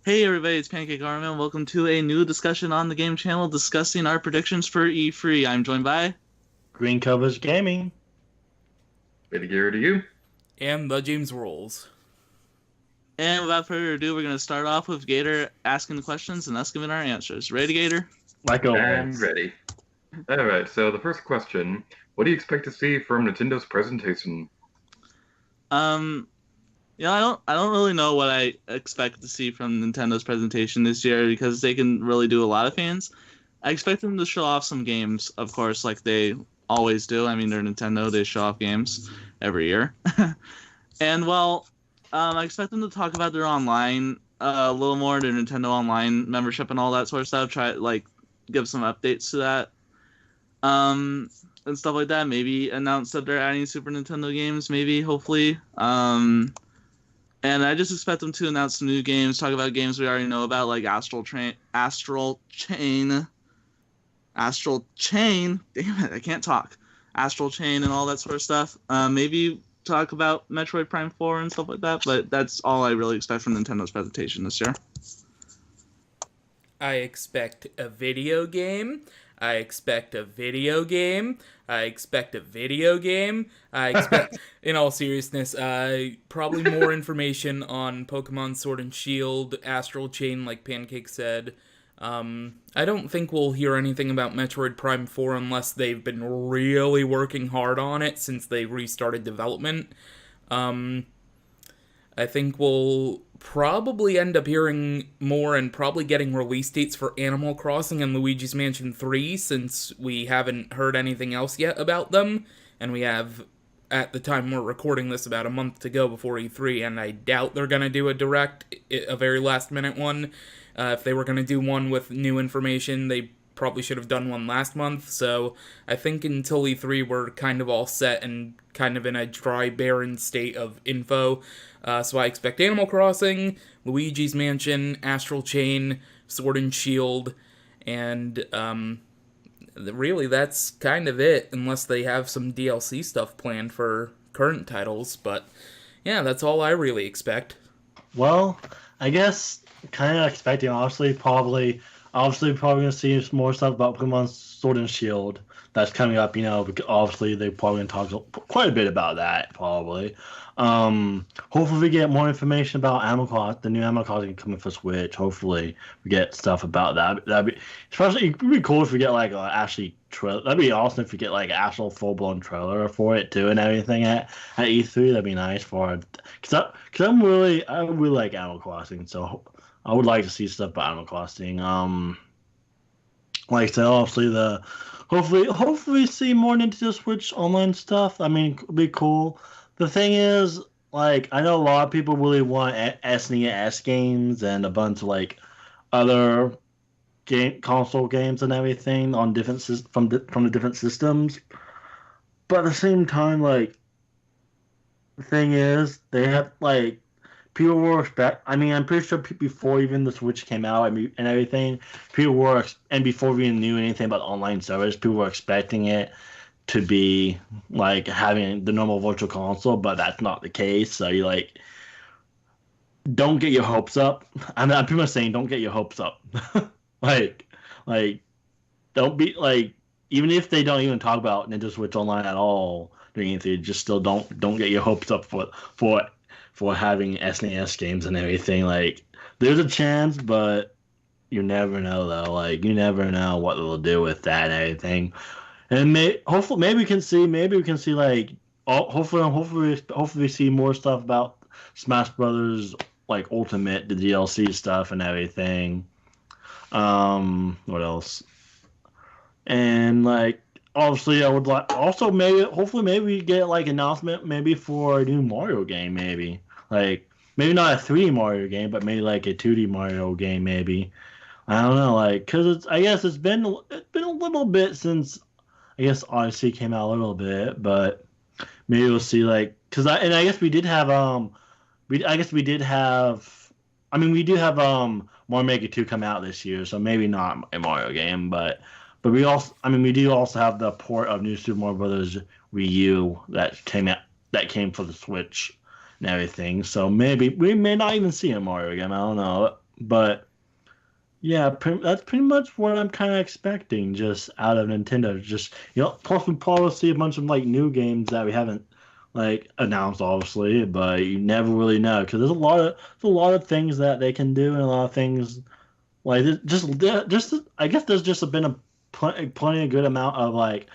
Hey everybody, it's Pancake Armin. Welcome to a new discussion on the Game Channel discussing our predictions for E3. I'm joined by... Green covers gaming. Way to gear to you. And TheJamesRolls. And without further ado, we're going to start off with Gator asking the questions and us giving our answers. Ready, Gator? Like And always. ready. Alright, so the first question. What do you expect to see from Nintendo's presentation? I don't really know what I expect to see from Nintendo's presentation this year because they can really do a lot of things. I expect them to show off some games, of course, like they always do. I mean, they're Nintendo, they show off games every year. And, I expect them to talk about their online a little more, their Nintendo Online membership and all that sort of stuff. Give some updates to that. And stuff like that. Maybe announce that they're adding Super Nintendo games, maybe, hopefully. And I just expect them to announce some new games, talk about games we already know about, like Astral Chain. Damn it, I can't talk. Astral Chain and all that sort of stuff. Maybe talk about Metroid Prime 4 and stuff like that, but that's all I really expect from Nintendo's presentation this year. I expect a video game. I expect a video game. I expect a video game. I expect, in all seriousness, probably more information on Pokemon Sword and Shield, Astral Chain, like Pancake said. I don't think we'll hear anything about Metroid Prime 4 unless they've been really working hard on it since they restarted development. I think we'll probably end up hearing more and probably getting release dates for Animal Crossing and Luigi's Mansion 3 since we haven't heard anything else yet about them. And we have, at the time we're recording this, about a month to go before E3, and I doubt they're going to do a direct, a very last minute one. If they were going to do one with new information, they probably should have done one last month, so I think until E3 we're kind of all set and kind of in a dry, barren state of info. So I expect Animal Crossing, Luigi's Mansion, Astral Chain, Sword and Shield, and really that's kind of it, unless they have some DLC stuff planned for current titles, but yeah, that's all I really expect. Well, I guess kind of expecting, probably going to see some more stuff about Pokemon Sword and Shield that's coming up, because obviously they're probably going to talk quite a bit about that, probably. Hopefully we get more information about the new Animal Crossing coming for Switch. Hopefully we get stuff about that. It'd be cool if we get like trailer. That'd be awesome if we get like actual full-blown trailer for it too and everything at E3. That'd be nice because I really like Animal Crossing, so I would like to see stuff about Animal Crossing. Like I said, obviously hopefully see more Nintendo Switch online stuff. I mean, it'd be cool. The thing is, like, I know a lot of people really want SNES games and a bunch of like other console games and everything on different from the different systems. But at the same time, like, the thing is, they have like people were I'm pretty sure before even the Switch came out and everything, and before we even knew anything about the online service, people were expecting it to be like having the normal virtual console, but that's not the case. So you like don't get your hopes up. I'm pretty much saying don't get your hopes up. like don't be like, even if they don't even talk about Nintendo Switch Online at all during anything, just still don't get your hopes up for having SNES games and everything. Like, there's a chance, but you never know though. Like, you never know what they'll do with that and everything. And hopefully we can see like hopefully we see more stuff about Smash Brothers, like Ultimate, the DLC stuff and everything. What else? And like, obviously I would like also maybe we get like announcement maybe for a new Mario game, maybe like maybe not a 3D Mario game, but maybe like a 2D Mario game, maybe. I don't know, like, because I guess it's been a little bit since I guess Odyssey came out a little bit, but maybe we'll see, like, I guess we did have we do have Mario Maker 2 come out this year, so maybe not a Mario game, but we do also have the port of New Super Mario Brothers Wii U that came for the Switch and everything. So maybe we may not even see a Mario game. I don't know. But yeah, that's pretty much what I'm kind of expecting just out of Nintendo. Just plus we probably see a bunch of like new games that we haven't like announced, obviously, but you never really know because there's a lot of things that they can do and a lot of things like just I guess there's just been a plenty of good amount of like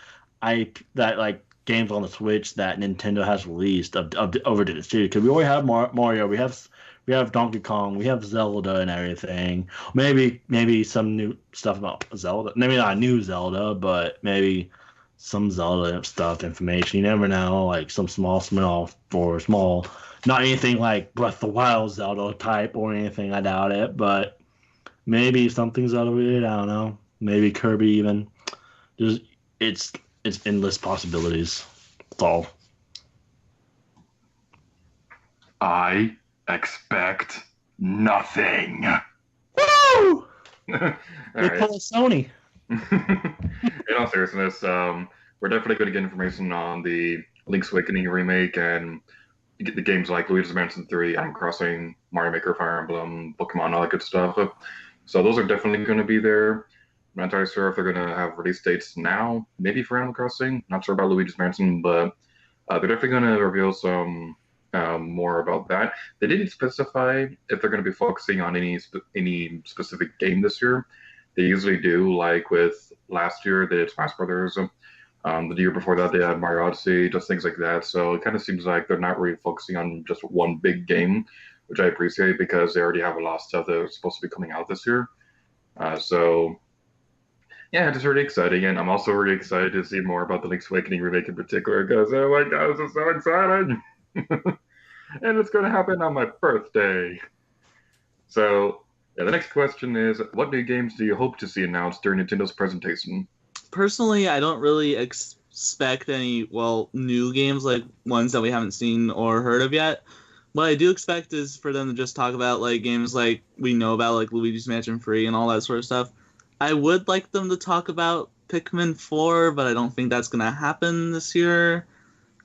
that like games on the Switch that Nintendo has released of over to the studio because we already have Mario, we have Donkey Kong, we have Zelda and everything. Maybe some new stuff about Zelda. Maybe not new Zelda, but maybe some Zelda stuff information. You never know, like some small spin-off or small, not anything like Breath of the Wild Zelda type or anything. I doubt it, but maybe something's out of it. I don't know. Maybe Kirby even. Just it's endless possibilities. That's all. I expect nothing. Woo! All They right. pull a Sony. In all seriousness, we're definitely going to get information on the Link's Awakening remake and the games like Luigi's Mansion 3, Animal Crossing, Mario Maker, Fire Emblem, Pokemon, all that good stuff. So those are definitely going to be there. I'm not entirely sure if they're going to have release dates now, maybe for Animal Crossing. Not sure about Luigi's Mansion, but they're definitely going to reveal some more about that. They didn't specify if they're going to be focusing on any specific game this year. They usually do, like with last year, they did Smash Brothers. The year before that, they had Mario Odyssey, just things like that. So it kind of seems like they're not really focusing on just one big game, which I appreciate because they already have a lot of stuff that's supposed to be coming out this year. So yeah, it's really exciting, and I'm also really excited to see more about the Link's Awakening remake in particular because oh my god, this is so exciting! And it's going to happen on my birthday. So yeah, the next question is, what new games do you hope to see announced during Nintendo's presentation? Personally, I don't really expect any, well, new games like ones that we haven't seen or heard of yet. What I do expect is for them to just talk about like games like we know about, like Luigi's Mansion 3 and all that sort of stuff. I would like them to talk about Pikmin 4, but I don't think that's going to happen this year.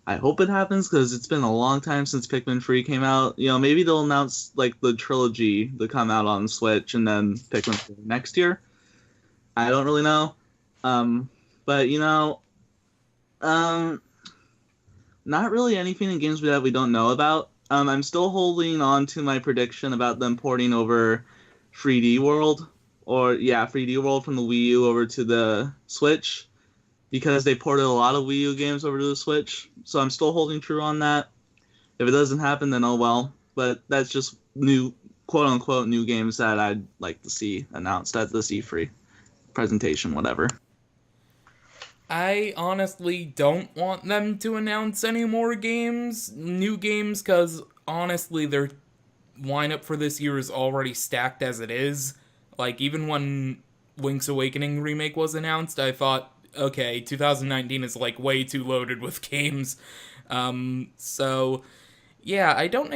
I hope it happens because it's been a long time since Pikmin 3 came out. You know, maybe they'll announce like the trilogy to come out on Switch and then Pikmin 4 next year. I don't really know. But not really anything in games that we don't know about. I'm still holding on to my prediction about them porting over 3D World, 3D World from the Wii U over to the Switch, because they ported a lot of Wii U games over to the Switch. So I'm still holding true on that. If it doesn't happen, then oh well. But that's just new, quote unquote, new games that I'd like to see announced at the C3 presentation, whatever. I honestly don't want them to announce any more new games, because honestly, their lineup for this year is already stacked as it is. Like, even when Link's Awakening remake was announced, I thought, okay, 2019 is like way too loaded with games. So, yeah, I don't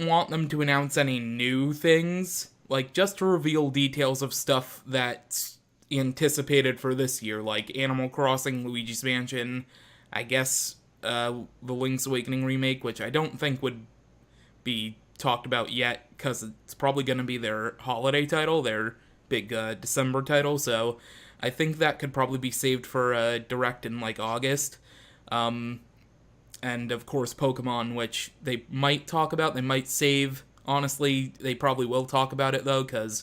want them to announce any new things. Like, just to reveal details of stuff that's anticipated for this year, like Animal Crossing, Luigi's Mansion, I guess the Link's Awakening remake, which I don't think would be talked about yet because it's probably going to be their holiday title, their big December title, so I think that could probably be saved for a direct in like August. And of course Pokemon, which they might talk about, they might save. Honestly, they probably will talk about it though, because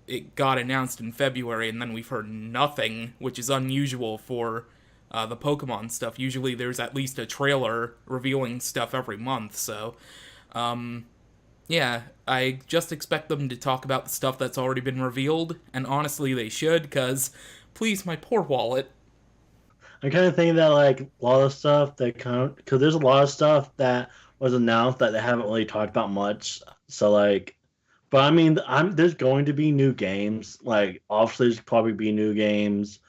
it got announced in February, and then we've heard nothing, which is unusual for the Pokemon stuff. Usually there's at least a trailer revealing stuff every month, so yeah, I just expect them to talk about the stuff that's already been revealed, and honestly they should, because please, my poor wallet. I kind of think that like a lot of stuff that because there's a lot of stuff that was announced that they haven't really talked about much. So like, but I mean, there's going to be new games. Like, obviously, there's probably be new games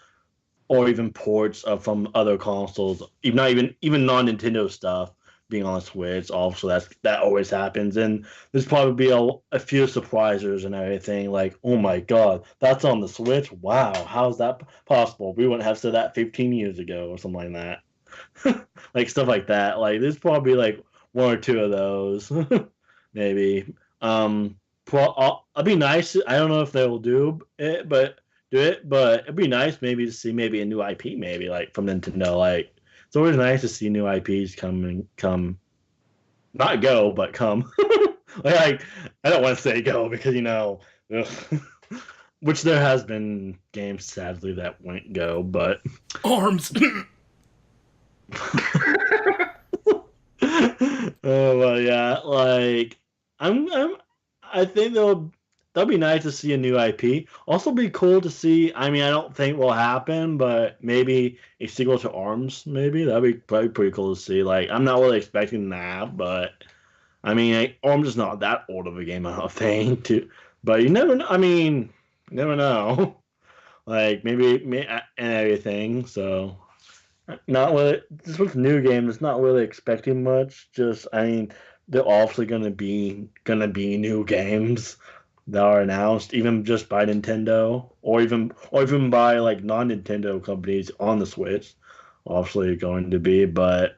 or even ports of from other consoles. Even not even non Nintendo stuff being on Switch. Also, that always happens. And there's probably be a few surprises and everything. Like, oh my god, that's on the Switch. Wow, how's that possible? We wouldn't have said that 15 years ago or something like that. Like stuff like that. Like, there's probably like one or two of those, maybe. It'd be nice. I don't know if they will do it, but it'd be nice maybe to see maybe a new IP, maybe like from Nintendo. Like it's always nice to see new IPs come, not go, but come. like I don't want to say go because ugh. Which there has been games sadly that won't go, but Arms. oh well, yeah. Like I think that'll be nice to see a new IP. Also, be cool to see. I mean, I don't think will happen, but maybe a sequel to Arms. Maybe that'd be probably pretty cool to see. Like, I'm not really expecting that, but I mean, Arms is not that old of a game, I don't think. But you never know. I mean, you never know. Like and everything. So not really. This was new game. It's not really expecting much. Just I mean, they're obviously gonna be new games that are announced, even just by Nintendo, or even by like non-Nintendo companies on the Switch. Obviously, going to be, but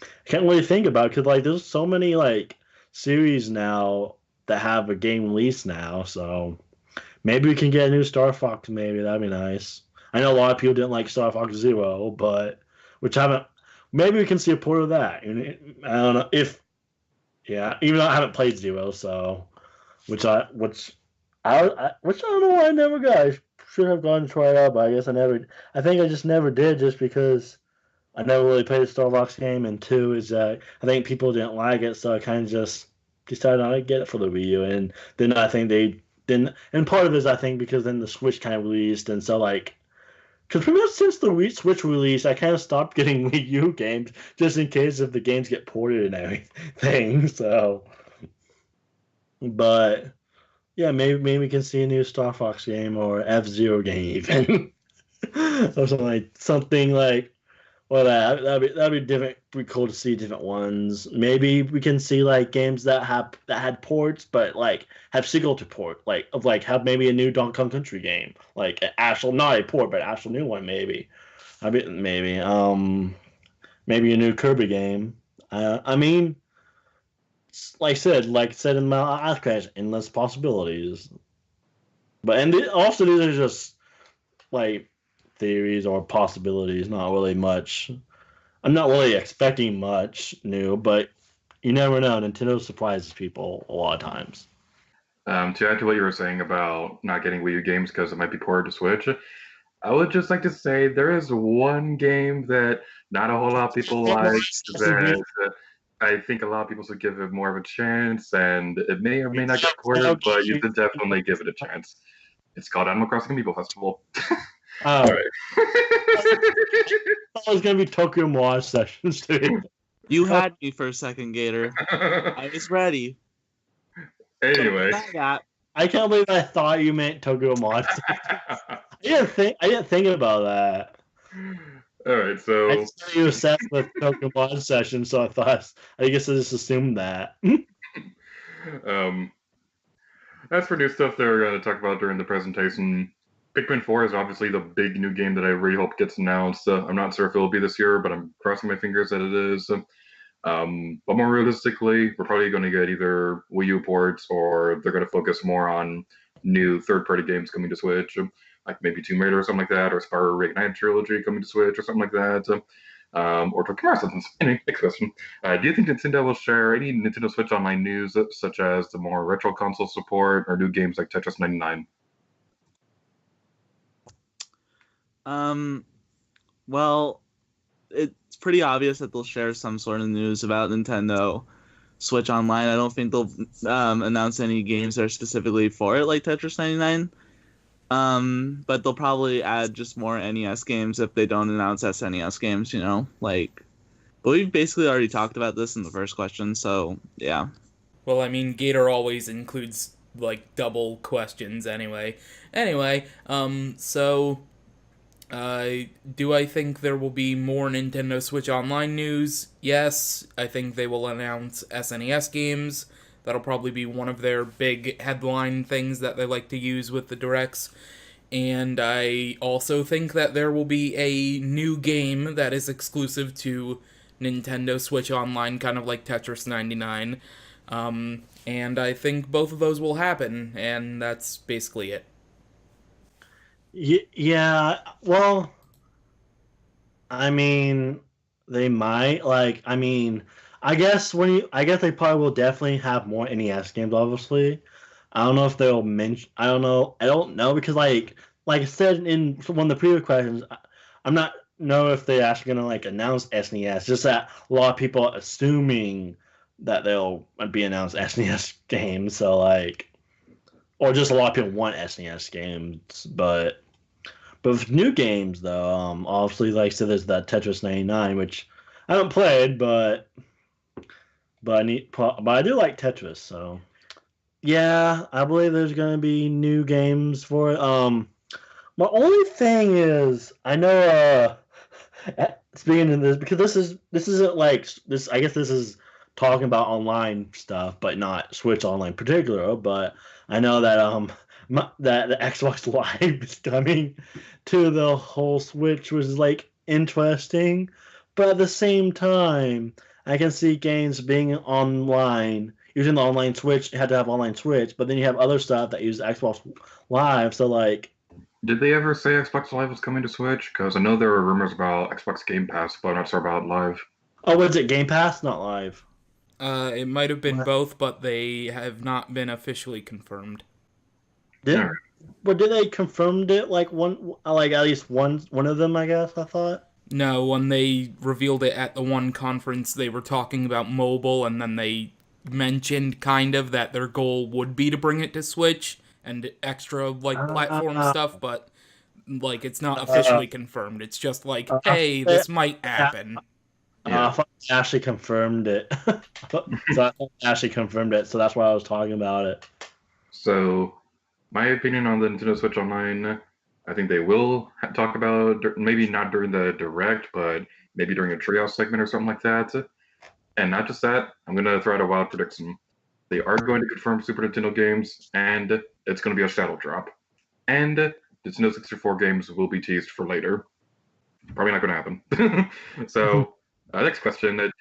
I can't really think about because like there's so many like series now that have a game release now. So maybe we can get a new Star Fox. Maybe that'd be nice. I know a lot of people didn't like Star Fox Zero, but which I haven't. Maybe we can see a port of that. I don't know if yeah. Even though I haven't played Zero, so which I don't know why I never got. I should have gone and tried it out, but I guess I never. I think I just never did, just because I never really played a Star Fox game, and two is that I think people didn't like it, so I kind of just decided not to get it for the Wii U, and then I think they didn't. And part of it is I think because then the Switch kind of released, and so like. Because pretty much since the Switch release, I kind of stopped getting Wii U games just in case if the games get ported and everything. So, but yeah, maybe we can see a new Star Fox game or F-Zero game even, or something like well that'd be different. Be cool to see different ones. Maybe we can see like games that had ports, but like have sequel to port, like have maybe a new Donkey Kong Country game, like an actual not a port but an actual new one maybe. I mean maybe a new Kirby game. I mean like said in my last crash, endless possibilities. But also these are just like theories or possibilities, not really much. I'm not really expecting much new, but you never know. Nintendo surprises people a lot of times. To add to what you were saying about not getting Wii U games because it might be ported to Switch, I would just like to say there is one game that not a whole lot of people like that I think a lot of people should give it more of a chance, and it may or may not get ported, but you should definitely give it a chance. It's called Animal Crossing Amiibo Festival. Oh, All right. it was gonna be Tokyo Mirage Sessions too. You had me for a second, Gator. I was ready. Anyway. I can't believe I thought you meant Tokyo Mirage. I didn't think about that. All right, so I just thought you were set with Tokyo Mirage Session, so I guess I just assumed that. As for new stuff that we're going to talk about during the presentation, Pikmin 4 is obviously the big new game that I really hope gets announced. I'm not sure if it'll be this year, but I'm crossing my fingers that it is. But more realistically, we're probably going to get either Wii U ports, or they're going to focus more on new third-party games coming to Switch, like maybe Tomb Raider or something like that, or Spyro Reignited Trilogy coming to Switch or something like that. Or Tokyo Mirage. Anyway, next question. Do you think Nintendo will share any Nintendo Switch Online news, such as the more retro console support or new games like Tetris 99? Well, it's pretty obvious that they'll share some sort of news about Nintendo Switch Online. I don't think they'll announce any games that are specifically for it, like Tetris 99. But they'll probably add just more NES games if they don't announce SNES games, But we've basically already talked about this in the first question, so yeah. Well, I mean, Gator always includes, double questions anyway. Do I think there will be more Nintendo Switch Online news? Yes, I think they will announce SNES games. That'll probably be one of their big headline things that they like to use with the directs. And I also think that there will be a new game that is exclusive to Nintendo Switch Online, kind of like Tetris 99. And I think both of those will happen, and that's basically it. Yeah, well, I mean, they might I guess I guess they probably will definitely have more NES games. Obviously, I don't know if they'll mention. I don't know. I don't know because like I said in one of the previous questions, I'm not know if they're actually gonna like announce SNES. Just that a lot of people are assuming that they'll be announced SNES games. So like, or just a lot of people want SNES games, but with new games, though, obviously, like I said, there's that Tetris 99, which I haven't played, but I do like Tetris, so yeah, I believe there's gonna be new games for it. My only thing is, I know, speaking of this, because this isn't like this. I guess this is talking about online stuff, but not Switch Online in particular. But I know that that the Xbox Live is coming to the whole Switch, which is like interesting. But at the same time, I can see games being online. Using the online Switch, you had to have online Switch, but then you have other stuff that use Xbox Live. So like, Did they ever say Xbox Live was coming to Switch? Because I know there were rumors about Xbox Game Pass, but I'm not sure about Live. oh, was it Game Pass, not Live? It might have been What? both, but they have not been officially confirmed. Did Alright. but did they confirmed it like at least one of them? I guess I thought. No, when they revealed it at the one conference, they were talking about mobile, and then they mentioned kind of that their goal would be to bring it to Switch and extra like platform stuff, but like it's not officially confirmed. It's just like, hey, this might happen. Yeah. I thought they actually confirmed it. So I thought they actually confirmed it. So that's why I was talking about it. So, my opinion on the Nintendo Switch Online, I think they will talk about, maybe not during the direct, but maybe during a Treehouse segment or something like that. And not just that, I'm going to throw out a wild prediction. They are going to confirm Super Nintendo games, and it's going to be a shadow drop. And Nintendo 64 games will be teased for later. Probably not going to happen. So, next question. Do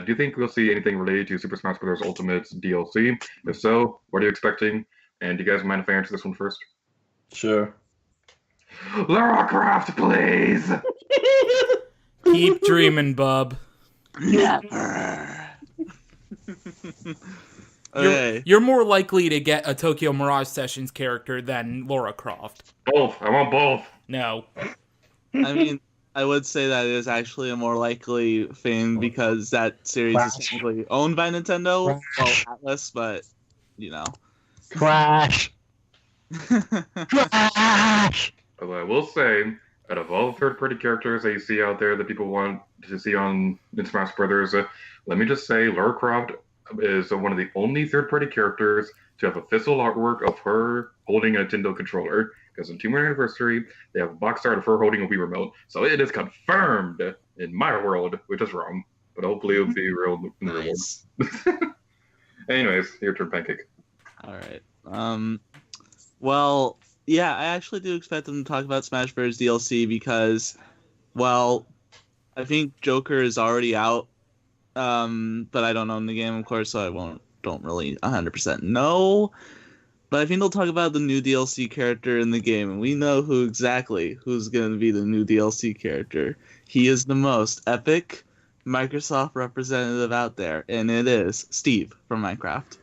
you think we'll see anything related to Super Smash Bros. Ultimate's DLC? If so, what are you expecting? And do you guys mind if I answer this one first? Sure. Lara Croft, please! Keep dreaming, bub. Never. Okay. You're more likely to get a Tokyo Mirage Sessions character than Lara Croft. Both. I want both. No. I mean, I would say that it is actually a more likely thing because that series is technically owned by Nintendo. Well, Atlas, but you know. Crash. Crash. Although I will say, out of all the third-party characters that you see out there that people want to see on Smash Brothers, let me just say, Lara Croft is one of the only third-party characters to have official artwork of her holding a Nintendo controller. Because on 2-year anniversary, they have a box art of her holding a Wii remote. So it is confirmed in my world, which is wrong. But hopefully it'll be real in the real world. Anyways, your turn, Pancake. All right. Well, yeah, I actually do expect them to talk about Smash Bros. DLC because, well, I think Joker is already out, but I don't own the game, of course, so I don't really 100% know. But I think they'll talk about the new DLC character in the game, and we know who's going to be the new DLC character. He is the most epic Microsoft representative out there, and it is Steve from Minecraft.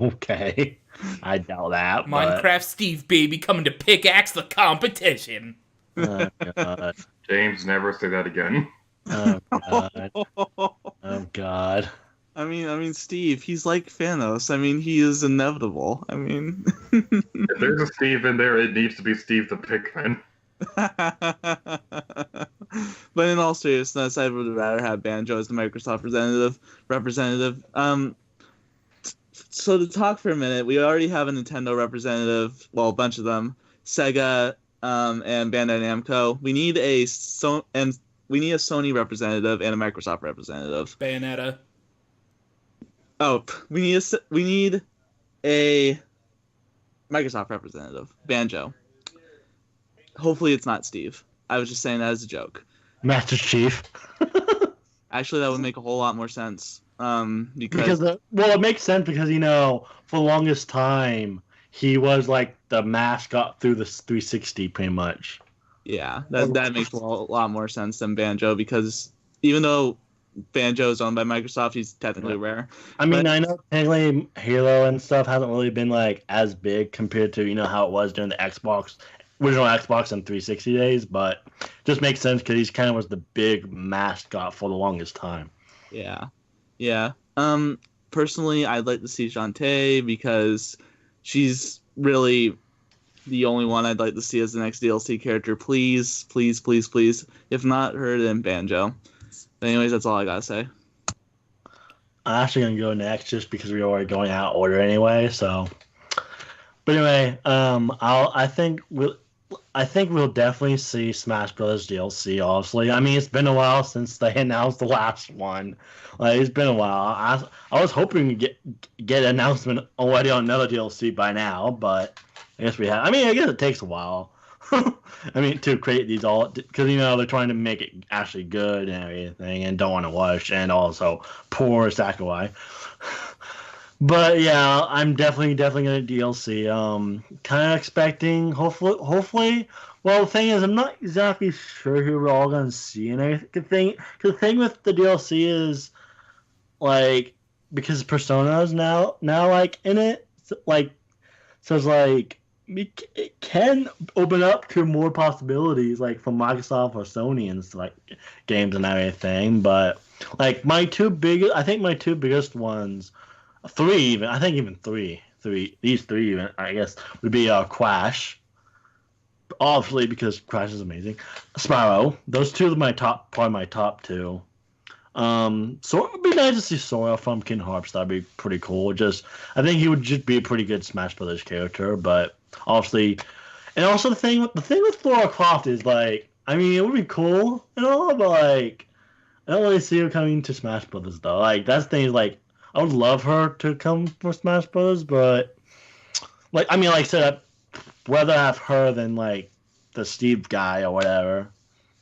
Okay. I doubt that. Minecraft Steve, baby, coming to pickaxe the competition. Oh, God. James, never say that again. Oh, God. Oh, God. I mean, Steve, he's like Thanos. I mean, he is inevitable. I mean... If there's a Steve in there, it needs to be Steve the Pigman. But in all seriousness, I would rather have Banjo as the Microsoft representative. So to talk for a minute, we already have a Nintendo representative, well, a bunch of them, Sega, and Bandai Namco. We need a Sony representative and a Microsoft representative. Bayonetta. Oh, we need a Microsoft representative, Banjo. Hopefully it's not Steve. I was just saying that as a joke. Master Chief. Actually, that would make a whole lot more sense. Because it makes sense because for the longest time he was like the mascot through the 360 pretty much. Yeah, that makes a lot more sense than Banjo, because even though Banjo is owned by Microsoft, he's technically Rare. I mean, I know technically Halo and stuff hasn't really been like as big compared to how it was during the original Xbox and 360 days, but just makes sense because he kind of was the big mascot for the longest time. Yeah. Personally, I'd like to see Shantae because she's really the only one I'd like to see as the next DLC character. Please. If not her, then Banjo. But anyways, that's all I gotta say. I'm actually gonna go next just because we're already going out of order anyway. So, but anyway, I think we'll definitely see Smash Bros. DLC. Obviously, I mean it's been a while since they announced the last one. Like it's been a while. I was hoping to get an announcement already on another DLC by now, but I guess we have. I mean, I guess it takes a while. I mean, to create these all because they're trying to make it actually good and everything, and don't want to rush, and also poor Sakurai. But yeah, I'm definitely gonna DLC. Kind of expecting, hopefully. Well, the thing is, I'm not exactly sure who we're all gonna see and everything. Cause the thing with the DLC is, like, because Persona is now like in it, like, so it's like it can open up to more possibilities, like from Microsoft or Sony and like games and everything. But like my two biggest ones. Three even. I think even three. These three even, I guess, would be Crash. Obviously, because Crash is amazing. Spyro. Those two are probably my top two. So it would be nice to see Sora from Kingdom Hearts. That'd be pretty cool. I think he would just be a pretty good Smash Brothers character. But obviously, and also the thing with Lara Croft is like, I mean, it would be cool and all, but like, I don't really see her coming to Smash Brothers though. Like that's the thing. Like, I would love her to come for Smash Bros. But like, I mean, like I said, I'd rather have her than like the Steve guy or whatever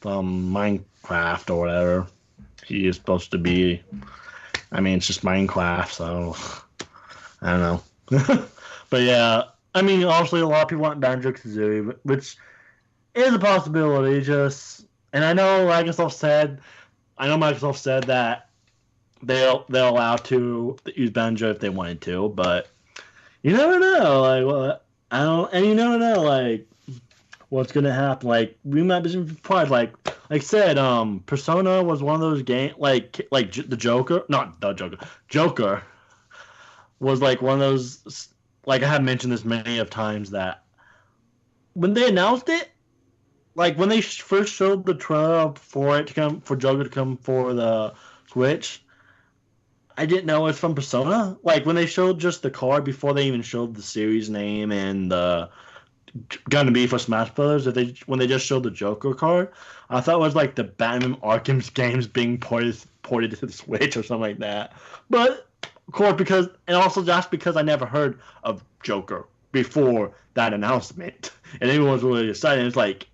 from Minecraft or whatever he is supposed to be. I mean, it's just Minecraft, so I don't know. But yeah, I mean, obviously a lot of people want Banjo-Kazooie, which is a possibility. And I know Microsoft said that they're allowed to use Banjo if they wanted to, but you never know. Like, well, you never know, like, what's gonna happen. Like, we might be surprised. Like I said, Persona was one of those games, like the Joker, not the Joker. Joker was like one of those. Like I have mentioned this many of times that when they announced it, like when they first showed the trailer for Joker to come for the Switch, I didn't know it's from Persona. Like when they showed just the card before they even showed the series name and the gonna be for Smash Brothers, when they just showed the Joker card, I thought it was like the Batman Arkham's games being ported to the Switch or something like that. But of course, also just because I never heard of Joker before that announcement, and everyone was really excited. It's like,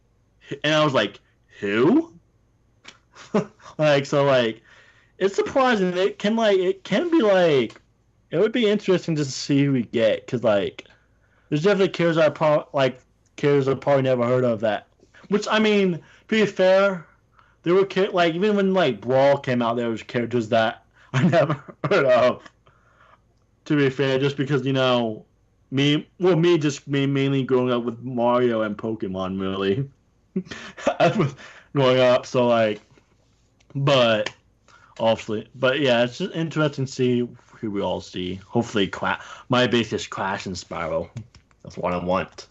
and I was like, who? Like so, like. It's surprising. It can be like, it would be interesting to see who we get, because like, there's definitely characters I've probably never heard of that. Which I mean, to be fair, there were like even when like Brawl came out, there was characters that I never heard of. To be fair, just because me mainly growing up with Mario and Pokemon really, I was growing up. So like, but. Obviously, but yeah, it's just interesting to see who we all see. Hopefully, my base is Crash and Spyro. That's what I want.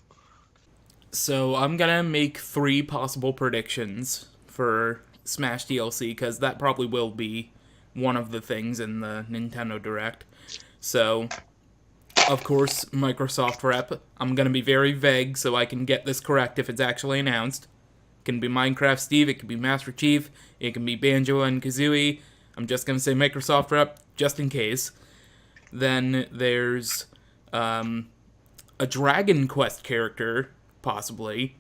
So I'm gonna make 3 possible predictions for Smash DLC, because that probably will be one of the things in the Nintendo Direct. So, of course, Microsoft rep. I'm gonna be very vague so I can get this correct if it's actually announced. It can be Minecraft Steve, it can be Master Chief, it can be Banjo and Kazooie. I'm just going to say Microsoft rep, just in case. Then there's a Dragon Quest character, possibly.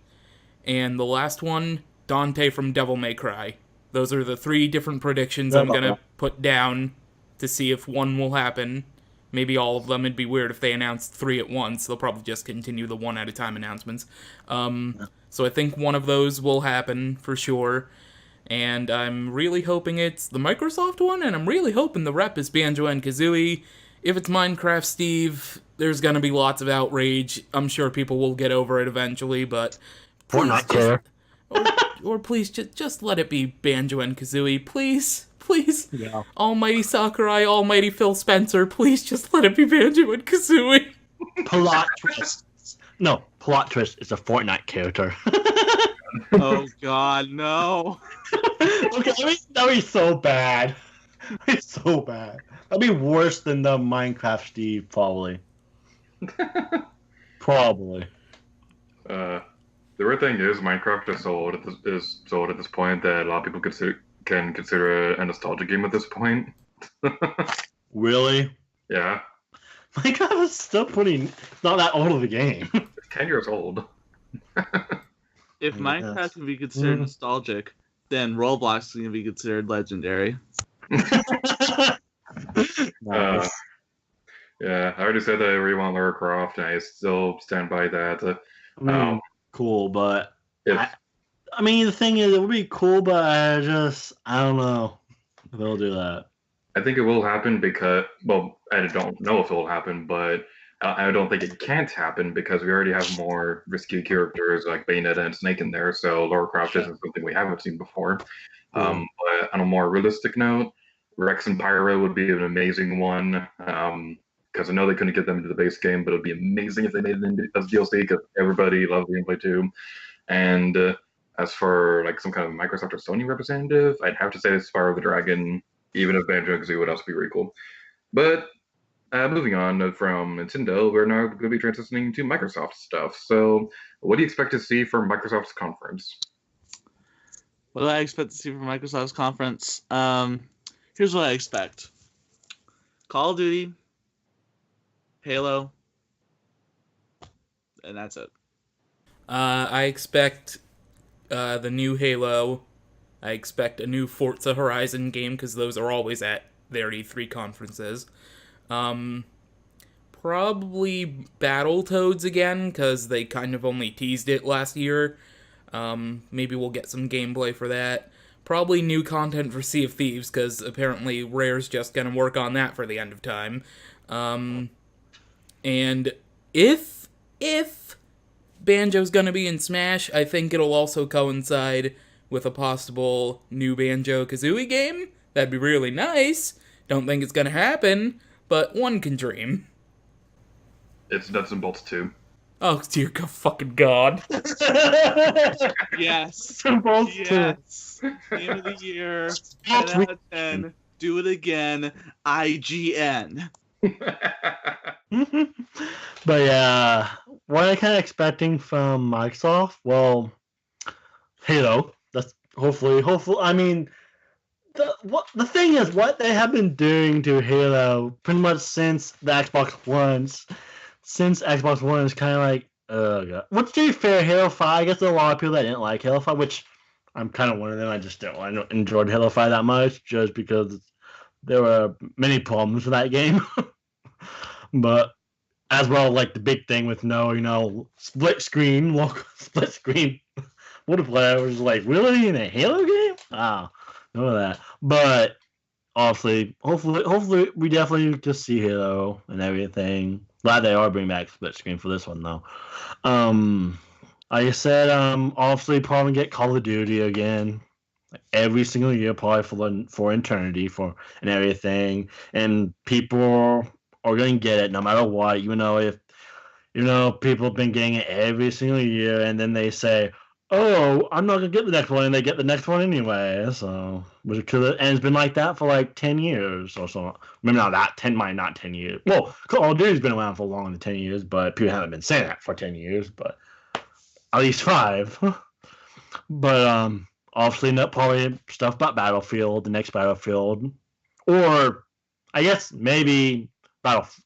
And the last one, Dante from Devil May Cry. Those are the 3 different predictions I'm going to put down to see if one will happen. Maybe all of them. It'd be weird if they announced 3 at once. They'll probably just continue the one at a time announcements. So I think one of those will happen for sure. And I'm really hoping it's the Microsoft one, and I'm really hoping the rep is Banjo and Kazooie. If it's Minecraft Steve, there's gonna be lots of outrage. I'm sure people will get over it eventually, but Fortnite care. Or please just let it be Banjo and Kazooie, please. Yeah. Almighty Sakurai, almighty Phil Spencer, please just let it be Banjo and Kazooie. Plot twist. No, plot twist is a Fortnite character. Oh God, no! Okay, that'd be so bad. It's so bad. That'd be worse than the Minecraft Steve, probably. Probably. The weird thing is, Minecraft is so old at this point that a lot of people can consider it a nostalgia game at this point. Really? Yeah, Minecraft is still it's not that old of a game. it's 10 years old. If I Minecraft guess. can be considered nostalgic, then Roblox can be considered legendary. Nice. Yeah, I already said that I really want Lara Croft, and I still stand by that. Cool, but If I mean, the thing is, it would be cool, but I don't know if they'll do that. I think it will happen because, well, I don't know if it will happen, but I don't think it can't happen because we already have more risky characters like Bayonetta and Snake in there, so Lara Croft isn't something we haven't seen before. But on a more realistic note, Rex and Pyro would be an amazing one, because I know they couldn't get them into the base game, but it would be amazing if they made it as DLC because everybody loves gameplay too. And as for like some kind of Microsoft or Sony representative, I'd have to say Spyro the Dragon, even if Banjo and Kazooie would also be really cool. But moving on from Nintendo, we're now going to be transitioning to Microsoft stuff. So, what do you expect to see from Microsoft's conference? What do I expect to see from Microsoft's conference? Here's what I expect: Call of Duty, Halo, and that's it. I expect the new Halo. I expect a new Forza Horizon game, because those are always at their E3 conferences. Probably Battletoads again, because they kind of only teased it last year. Maybe we'll get some gameplay for that. Probably new content for Sea of Thieves, because apparently Rare's just going to work on that for the end of time. And if Banjo's going to be in Smash, I think it'll also coincide with a possible new Banjo-Kazooie game. That'd be really nice. Don't think it's going to happen, but one can dream. It's Nuts and Bolts 2. Oh, dear fucking God. Yes. Both Yes. Game of the year. 10 out of 10. Do it again. IGN. But yeah, what am I kind of expecting from Microsoft? Well, Halo. That's hopefully. I mean, the thing is, what they have been doing to Halo pretty much since the Xbox One. Since Xbox One is kind of like, God. Which, to be fair, Halo 5, I guess there are a lot of people that didn't like Halo 5, which I'm kind of one of them. I just don't enjoy Halo 5 that much, just because there were many problems with that game. But as well, like the big thing with split screen multiplayer was like, really, in a Halo game? Wow, none of that. But obviously, hopefully, we definitely just see Halo and everything. Glad they are bringing back split screen for this one though. Like I said, obviously probably get Call of Duty again. Every single year, probably for eternity, and everything, and people are gonna get it no matter what. If people have been getting it every single year, and then they say, "Oh, I'm not gonna get the next one," and they get the next one anyway. So, and it's been like that for like 10 years or so. Maybe not that 10, not 10 years. Well, Call of Duty's been around for longer than 10 years, but people haven't been saying that for 10 years, but at least 5. But obviously, not probably stuff about Battlefield, the next Battlefield, or I guess maybe Battlefront.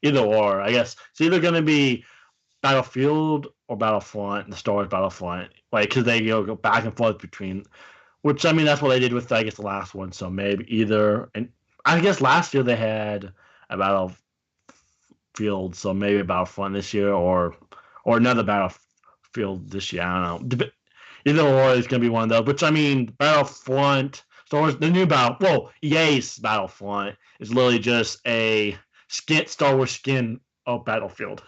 Either or, I guess it's either going to be Battlefield or Battlefront, the Star Wars Battlefront, like because they go back and forth between Which, I mean, that's what they did with, I guess, the last one. So maybe either, and I guess last year they had a Battlefield, so maybe a Battlefront this year, or another Battlefield this year. I don't know. Either or is going to be one of those. Which, I mean, Battlefront, the new EA's Battlefront is literally just a Star Wars skin of Battlefield.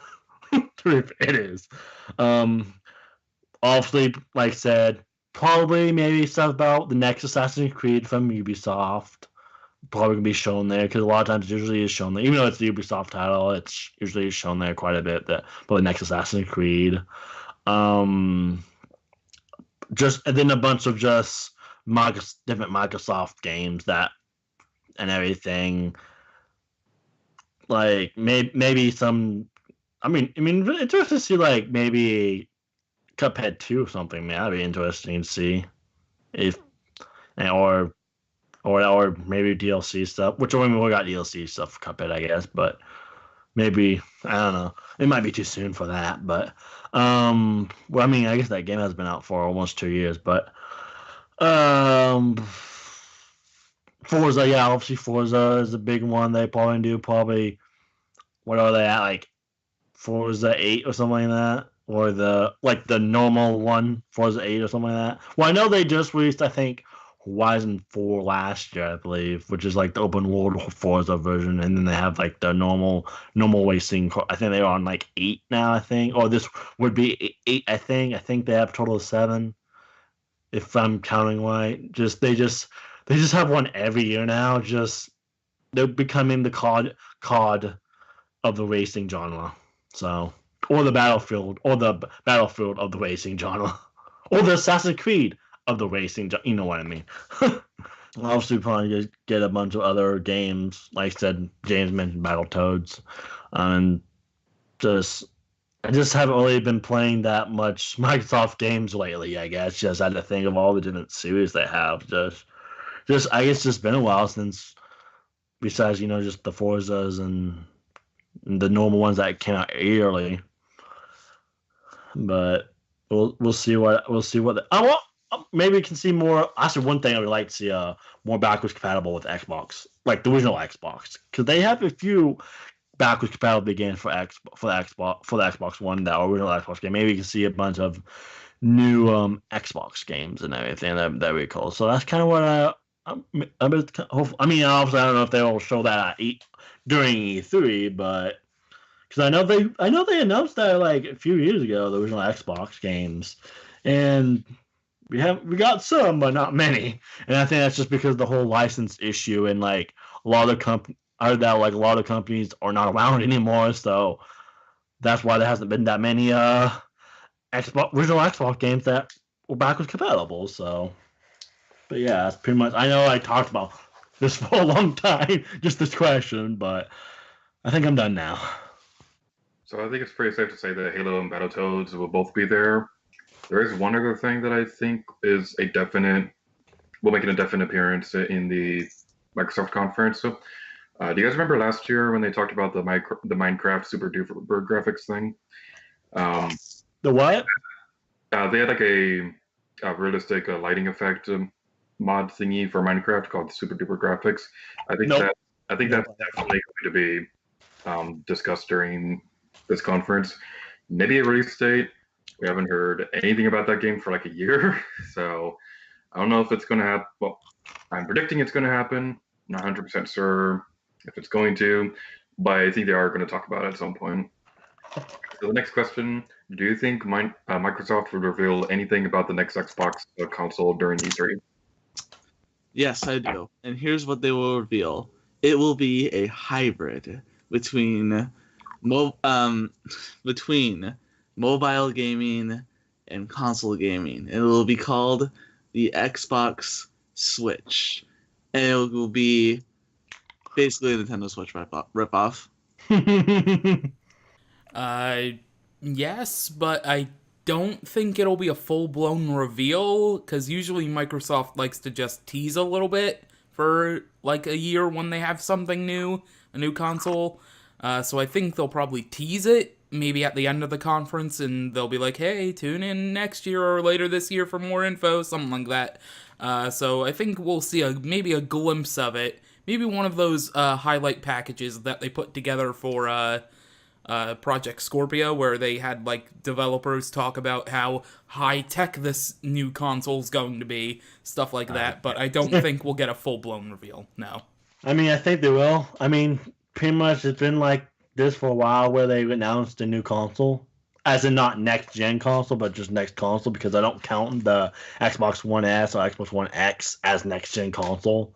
It is. Obviously, like I said, probably maybe stuff about the next Assassin's Creed from Ubisoft. Probably gonna be shown there because a lot of times it usually is shown there. Even though it's the Ubisoft title, it's usually shown there quite a bit. That for the next Assassin's Creed, just and then a bunch of just different Microsoft games and everything. Like maybe some. I mean, it's interesting to see like maybe Cuphead 2 or something. Man, that'd be interesting to see if or maybe DLC stuff. Which I mean, we got DLC stuff for Cuphead, I guess, but maybe I don't know. It might be too soon for that, but well, I mean, I guess that game has been out for almost 2 years, but Forza, yeah, obviously Forza is a big one. They probably do what are they at, like Forza 8 or something like that, or the normal one, Forza 8 or something like that. Well, I know they just released, I think, Horizon 4 last year, I believe, which is like the open world Forza version, and then they have like the normal racing. I think they're on like 8 now, I think, or this would be 8. I think they have a total of 7, if I'm counting right. They just have one every year now. Just they're becoming the COD of the racing genre. So, or the Battlefield of the racing genre, or the Assassin's Creed of the racing. You know what I mean. Obviously, probably get a bunch of other games. Like I said, James mentioned Battletoads, and I just haven't really been playing that much Microsoft games lately. I guess just had to think of all the different series they have. Just I guess it's been a while since, besides just the Forzas and the normal ones that came out yearly. But we'll see what maybe we can see more. Actually, one thing I would like to see more backwards compatible with Xbox, like the original Xbox, because they have a few backwards compatible games for the Xbox One, that original Xbox game. Maybe you can see a bunch of new Xbox games and everything. That'd be cool. So that's kind of what I mean, obviously, I don't know if they will show that during E3, but because I know they announced that like a few years ago, the original Xbox games, and we got some, but not many. And I think that's just because of the whole license issue, and like a lot of companies are not around anymore, so that's why there hasn't been that many original Xbox games that were backwards compatible. So. But yeah, that's pretty much. I know I talked about this for a long time, just this question, but I think I'm done now. So I think it's pretty safe to say that Halo and Battletoads will both be there. There is one other thing that I think is will make a definite appearance in the Microsoft conference. So, do you guys remember last year when they talked about the Minecraft super duper graphics thing? The what? They had like a realistic lighting effect mod thingy for Minecraft called Super Duper Graphics. I think that's definitely going to be discussed during this conference. Maybe a release date. We haven't heard anything about that game for like a year, so I don't know if it's going to happen. Well, I'm predicting it's going to happen. Not 100% sure if it's going to, but I think they are going to talk about it at some point. So the next question: do you think Microsoft would reveal anything about the next Xbox console during E3? Yes, I do. And here's what they will reveal. It will be a hybrid between mobile gaming and console gaming. It will be called the Xbox Switch. And it will be basically a Nintendo Switch ripoff. Yes, but I don't think it'll be a full-blown reveal, because usually Microsoft likes to just tease a little bit for like a year when they have something new, a new console. So I think they'll probably tease it, maybe at the end of the conference, and they'll be like, hey, tune in next year or later this year for more info, something like that. So I think we'll see maybe a glimpse of it. Maybe one of those highlight packages that they put together for Project Scorpio, where they had like developers talk about how high-tech this new console's going to be, stuff like that, but I don't think we'll get a full-blown reveal, no. I mean, I think they will. I mean, pretty much it's been like this for a while where they've announced a new console. As in not next-gen console, but just next console, because I don't count the Xbox One S or Xbox One X as next-gen console.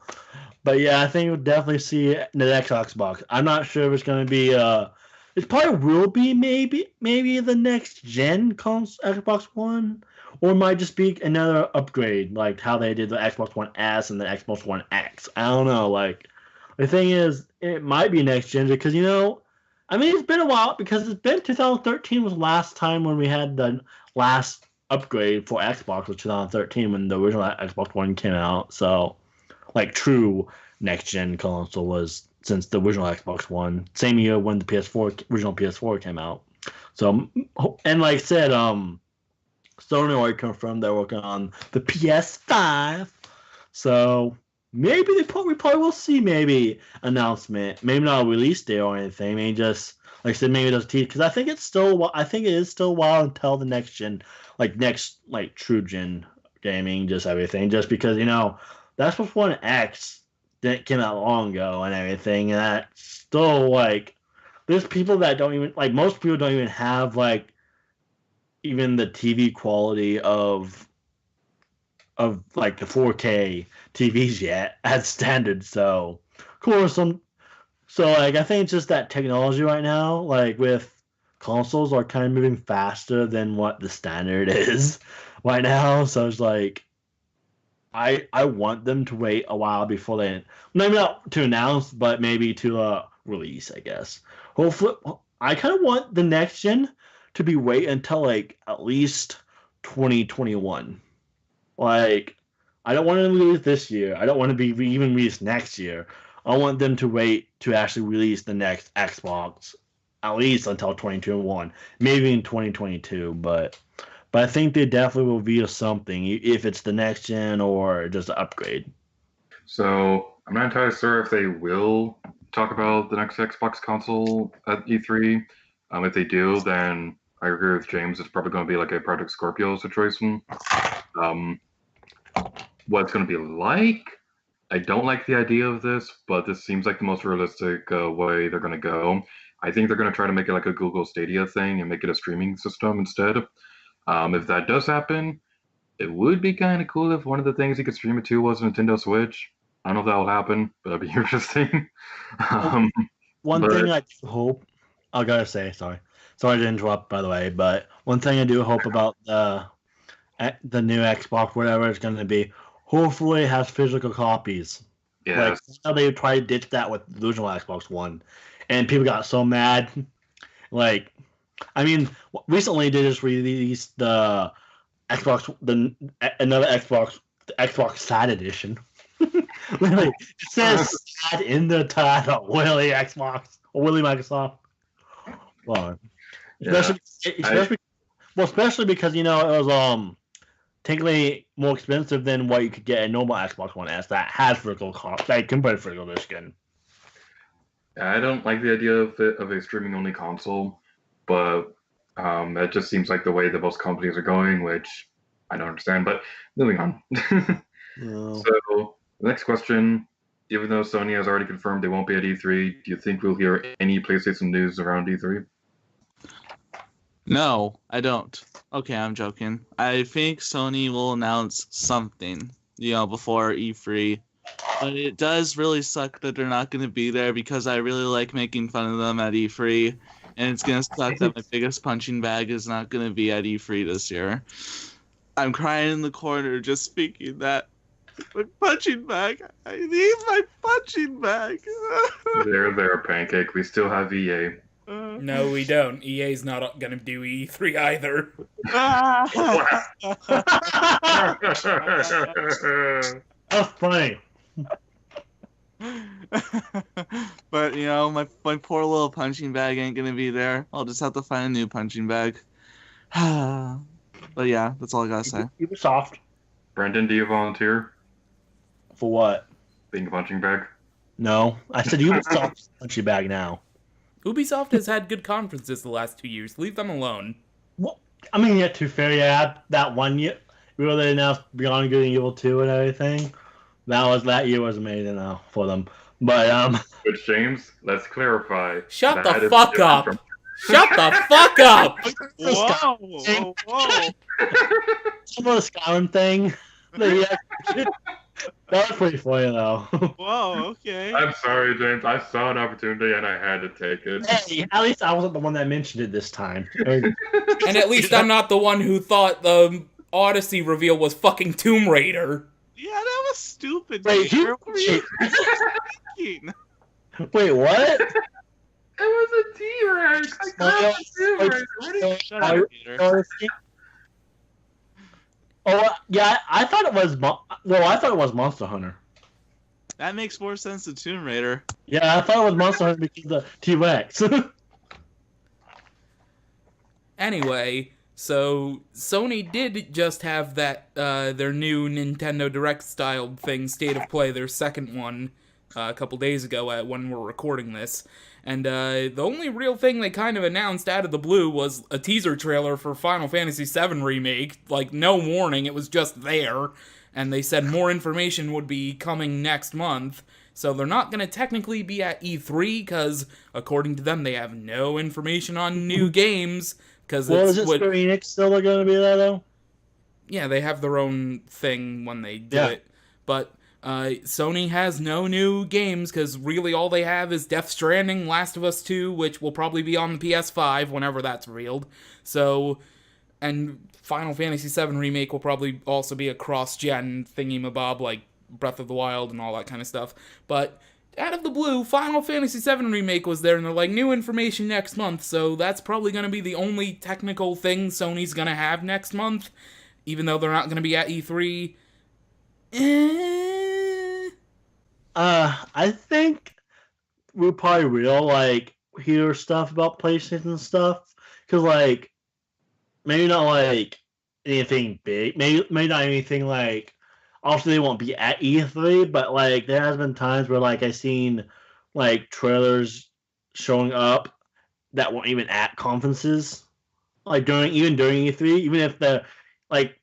But yeah, I think we'll definitely see the next Xbox. I'm not sure if it's going to be... it probably will be maybe the next-gen console, Xbox One. Or it might just be another upgrade, like how they did the Xbox One S and the Xbox One X. I don't know, like... The thing is, it might be next-gen because, you know... I mean, it's been a while because it's been 2013 was the last time when we had the last upgrade for Xbox was 2013 when the original Xbox One came out. So, like, true next-gen console was since the original Xbox One. Same year when the original PS4 came out. So, and like I said, Sony already confirmed they're working on the PS5. So... Maybe we probably will see maybe announcement, maybe not a release date or anything. Maybe just like I said, maybe those teeth because I think it is still a while until the next gen, next true gen gaming, just everything. Just because you know that's before an X that came out long ago and everything, and that's still like there's people that don't even most people don't even have even the TV quality of the 4K TVs yet as standard. So, of course, I think it's just that technology right now, with consoles are kind of moving faster than what the standard is right now. So it's I want them to wait a while before maybe not to announce, but maybe to release, I guess. Hopefully, I kind of want the next gen to be wait until at least 2021. I don't want to release this year. I don't want to be even released next year. I want them to wait to actually release the next Xbox at least until 2021, maybe in 2022. But I think they definitely will reveal something, if it's the next gen or just an upgrade. So I'm not entirely sure if they will talk about the next Xbox console at E3. If they do, then I agree with James. It's probably going to be like a Project Scorpio situation. What it's going to be like, I don't like the idea of this, but this seems like the most realistic way they're going to go. I think they're going to try to make it like a Google Stadia thing and make it a streaming system instead. If that does happen, it would be kind of cool if one of the things you could stream it to was a Nintendo Switch. I don't know if that will happen, but that'd be interesting. One thing I hope, I gotta say, sorry to interrupt, by the way, but one thing I do hope about the new Xbox, whatever it's going to be, hopefully it has physical copies. Yes. How they tried to ditch that with the original Xbox One, and people got so mad. Recently they just released the Xbox, another Xbox, the Xbox Sad Edition. Literally, it says "sad" in the title. Willy Xbox or Willy Microsoft. Well, especially because it was technically more expensive than what you could get a normal Xbox One S that has vertical cost, compared to vertical disc. I don't like the idea of a streaming-only console, but that just seems like the way that most companies are going, which I don't understand. But moving on. No. So the next question: even though Sony has already confirmed they won't be at E3, do you think we'll hear any PlayStation news around E3? No, I don't. Okay, I'm joking. I think Sony will announce something, before E3. But it does really suck that they're not going to be there because I really like making fun of them at E3. And it's going to suck that my biggest punching bag is not going to be at E3 this year. I'm crying in the corner just thinking that. My punching bag. I need my punching bag. There, Pancake. We still have EA. No, we don't. EA's not gonna do E3 either. That's funny. But my poor little punching bag ain't gonna be there. I'll just have to find a new punching bag. But yeah, that's all I gotta say. Ubisoft. Brendan, do you volunteer? For what? Being a punching bag? No. I said Ubisoft's punching bag now. Ubisoft has had good conferences the last 2 years. Leave them alone. Well, I mean, yeah, to be fair, yeah, that one year, where they announced Beyond Good and Evil 2 and everything, that year was amazing now for them. But, Which, James, let's clarify. Shut that the is fuck different up! from- Shut the fuck up! Whoa! some of the Skyrim thing, that was pretty funny, though. Whoa, okay. I'm sorry, James. I saw an opportunity and I had to take it. Hey, at least I wasn't the one that mentioned it this time. And at least I'm not the one who thought the Odyssey reveal was fucking Tomb Raider. Yeah, that was stupid. Wait, Gator. What were you thinking? Wait, what? It was a T-Rex. I called it Tomb Raider. What are you- Shut up, Gator. Oh yeah, I thought it was. I thought it was Monster Hunter. That makes more sense than Tomb Raider. Yeah, I thought it was Monster Hunter because of the T-Rex. Anyway, so Sony did just have that their new Nintendo Direct style thing, State of Play, their second one, a couple days ago when we're recording this. And the only real thing they kind of announced out of the blue was a teaser trailer for Final Fantasy VII Remake. Like, no warning, it was just there. And they said more information would be coming next month. So they're not going to technically be at E3, because according to them, they have no information on new games. Cause Well, it's is it Square Enix still going to be there, though? Yeah, they have their own thing when they do Yeah. it. But Sony has no new games, because really all they have is Death Stranding, Last of Us 2, which will probably be on the PS5 whenever that's revealed. So, and Final Fantasy VII Remake will probably also be a cross-gen thingy-mabob, like Breath of the Wild and all that kind of stuff. But out of the blue, Final Fantasy VII Remake was there, and they're like, new information next month, so that's probably going to be the only technical thing Sony's going to have next month, even though they're not going to be at E3. I think we probably will, hear stuff about PlayStation stuff. Because, maybe not, anything big. Maybe not anything, obviously they won't be at E3, but, there has been times where, I've seen, trailers showing up that weren't even at conferences. During E3, even if they're,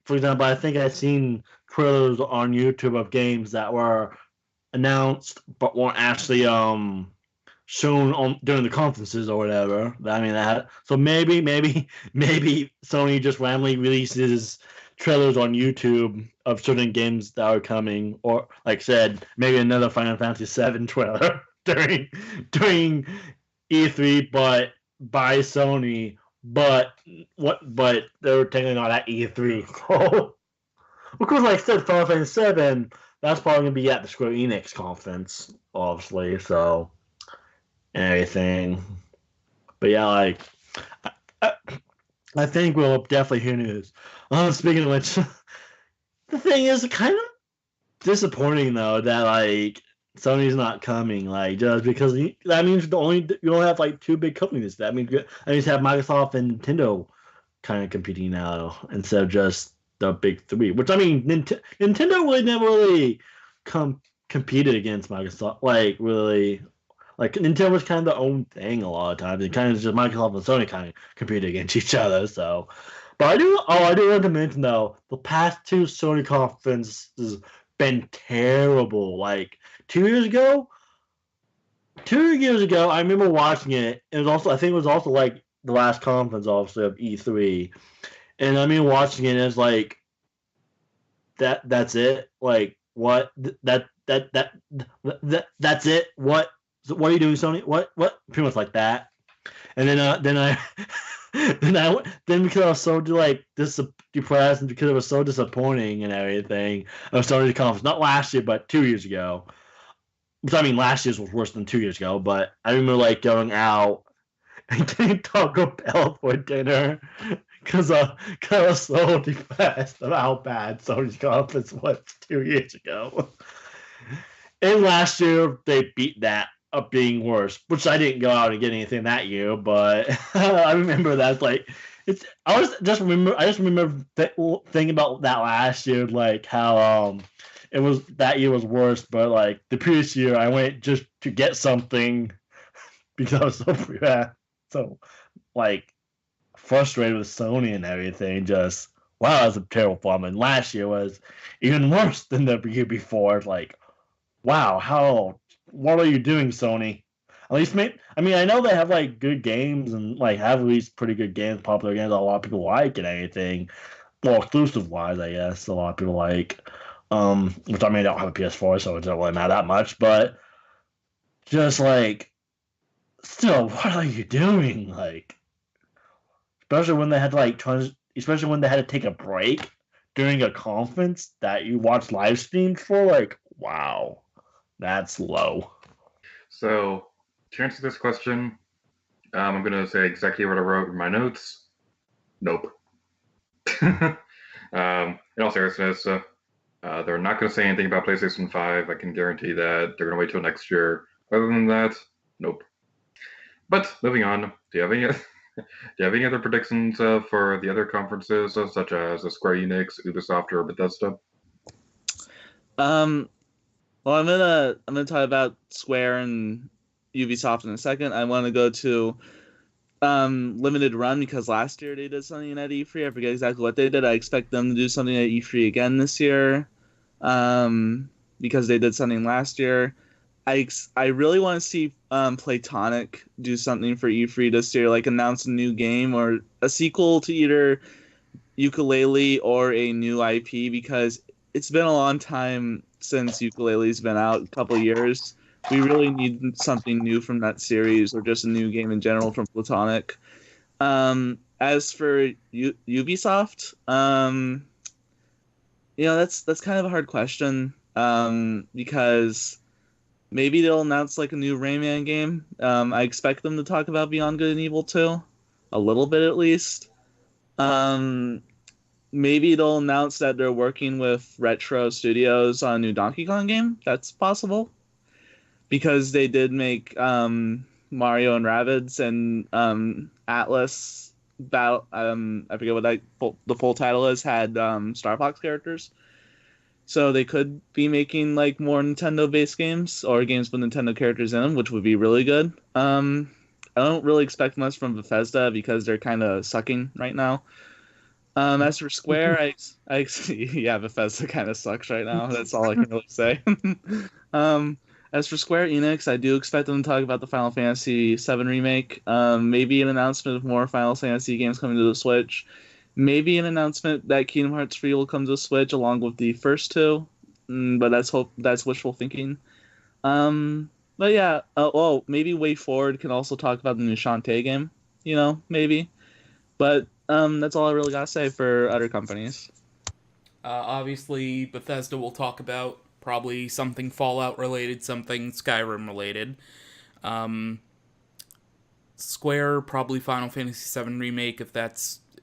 for example, I think I've seen trailers on YouTube of games that were announced but weren't actually shown during the conferences or whatever. I mean so maybe Sony just randomly releases trailers on YouTube of certain games that are coming, or like I said, maybe another Final Fantasy VII trailer during E3, but by Sony. But they're technically not at E3. So, of course, like I said, Final Fantasy VII, that's probably going to be at the Square Enix conference, obviously, so, and everything. But yeah, I think we'll definitely hear news. Speaking of which, the thing is kind of disappointing, though, that, Sony's not coming, just because that means you only have, two big companies. That means you have Microsoft and Nintendo kind of competing now instead of just the big three. Which, Nintendo really never really competed against Microsoft. Really, Nintendo was kind of their own thing a lot of times. It kind of just Microsoft and Sony kind of competed against each other. So, but I do want to mention, though, the past two Sony conferences been terrible. 2 years ago, I remember watching it. It was also, I think it was also the last conference, obviously, of E3. And I mean, watching it, it's that's it. What? That's it. What are you doing, Sony? What? Pretty much like that. And then because I was so depressed and because it was so disappointing and everything, I was starting to conference, not last year, but 2 years ago. Because, last year's was worse than 2 years ago, but I remember, going out and getting Taco Bell for dinner because I was so depressed about how bad Sony's conference was 2 years ago. And last year they beat that up being worse, which I didn't go out and get anything that year, but I remember that's like it's. I just remember thinking about that last year, like how it was that year was worse, but like the previous year I went just to get something because I was so like frustrated with Sony and everything. Just wow, that's a terrible form. And last year was even worse than the year before. Like wow, what are you doing, Sony? At least, I mean, I know they have like good games and like have at least pretty good games, popular games that a lot of people like and anything. Well, exclusive wise, I guess a lot of people like. Which I mean, I don't have a PS4, so it doesn't really matter that much. But just like, still, what are you doing? Like, especially when they had to especially when they had to take a break during a conference that you watch live streams for. Like, wow, that's low. So, to answer this question, I'm going to say exactly what I wrote in my notes. Nope. In all seriousness, they're not going to say anything about PlayStation 5. I can guarantee that. They're going to wait till next year. Other than that, nope. But moving on, do you have any other predictions for the other conferences, such as Square Enix, Ubisoft, or Bethesda? Well, I'm gonna talk about Square and Ubisoft in a second. I want to go to Limited Run because last year they did something at E3. I forget exactly what they did. I expect them to do something at E3 again this year, because they did something last year. I really want to see Playtonic do something for E3 this year, like announce a new game or a sequel to either Yooka-Laylee or a new IP, because it's been a long time since Yooka-Laylee's been out, a couple years. We really need something new from that series, or just a new game in general from Platonic. As for Ubisoft, that's kind of a hard question, because maybe they'll announce like a new Rayman game. I expect them to talk about Beyond Good and Evil 2, a little bit at least. Maybe they'll announce that they're working with Retro Studios on a new Donkey Kong game. That's possible, because they did make Mario and Rabbids and Atlas Battle. I forget what the full title is. Had Star Fox characters, so they could be making like more Nintendo-based games or games with Nintendo characters in them, which would be really good. I don't really expect much from Bethesda because they're kind of sucking right now. As for Square, yeah, Bethesda kind of sucks right now. That's all I can really say. As for Square Enix, I do expect them to talk about the Final Fantasy VII Remake. Maybe an announcement of more Final Fantasy games coming to the Switch. Maybe an announcement that Kingdom Hearts 3 will come to the Switch along with the first two. But that's wishful thinking. But yeah, maybe Way Forward can also talk about the new Shantae game. Maybe. But that's all I really gotta say for other companies. Obviously, Bethesda will talk about probably something Fallout related, something Skyrim related. Square, probably Final Fantasy VII Remake,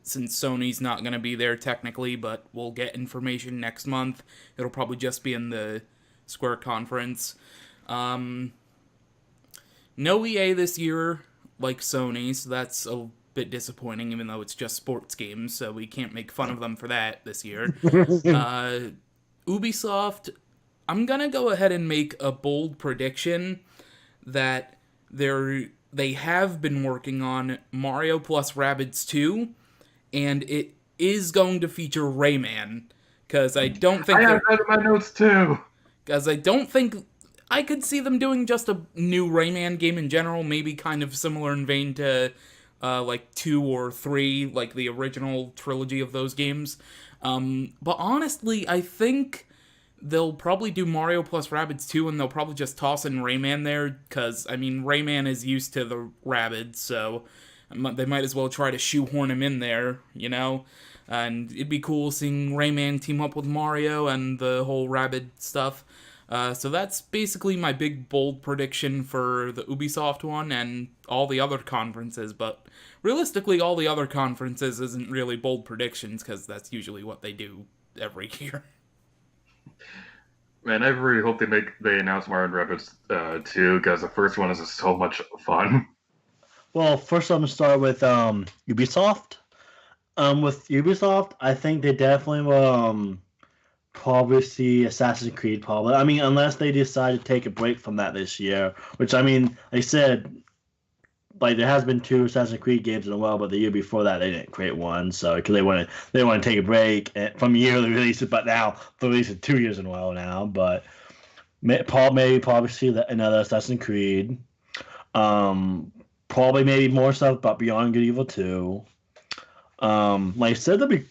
since Sony's not going to be there technically, but we'll get information next month. It'll probably just be in the Square conference. No EA this year, like Sony, so that's a bit disappointing, even though it's just sports games, so we can't make fun of them for that this year. Ubisoft, I'm gonna go ahead and make a bold prediction that they have been working on Mario plus Rabbids 2, and it is going to feature Rayman, because I don't think I have that in my notes too. Because I don't think I could see them doing just a new Rayman game in general, maybe kind of similar in vein to like 2 or 3, like the original trilogy of those games. But honestly, I think they'll probably do Mario plus Rabbids 2, and they'll probably just toss in Rayman there, because, I mean, Rayman is used to the Rabbids, so they might as well try to shoehorn him in there, And it'd be cool seeing Rayman team up with Mario and the whole Rabbid stuff. So that's basically my big, bold prediction for the Ubisoft one and all the other conferences, but realistically, all the other conferences isn't really bold predictions, because that's usually what they do every year. Man, I really hope they announce Mario Rapids 2 because the first one is just so much fun. Well, first I'm gonna start with Ubisoft. With Ubisoft, I think they definitely will probably see Assassin's Creed. Probably, I mean, unless they decide to take a break from that this year. Which I mean, like I said, like there has been 2 Assassin's Creed games in a while, but the year before that they didn't create one. So because they want to take a break from yearly releases, but now they release it 2 years in a row now. But probably see another Assassin's Creed. Um, Probably maybe more stuff about Beyond Good Evil 2. Like I said, there'll be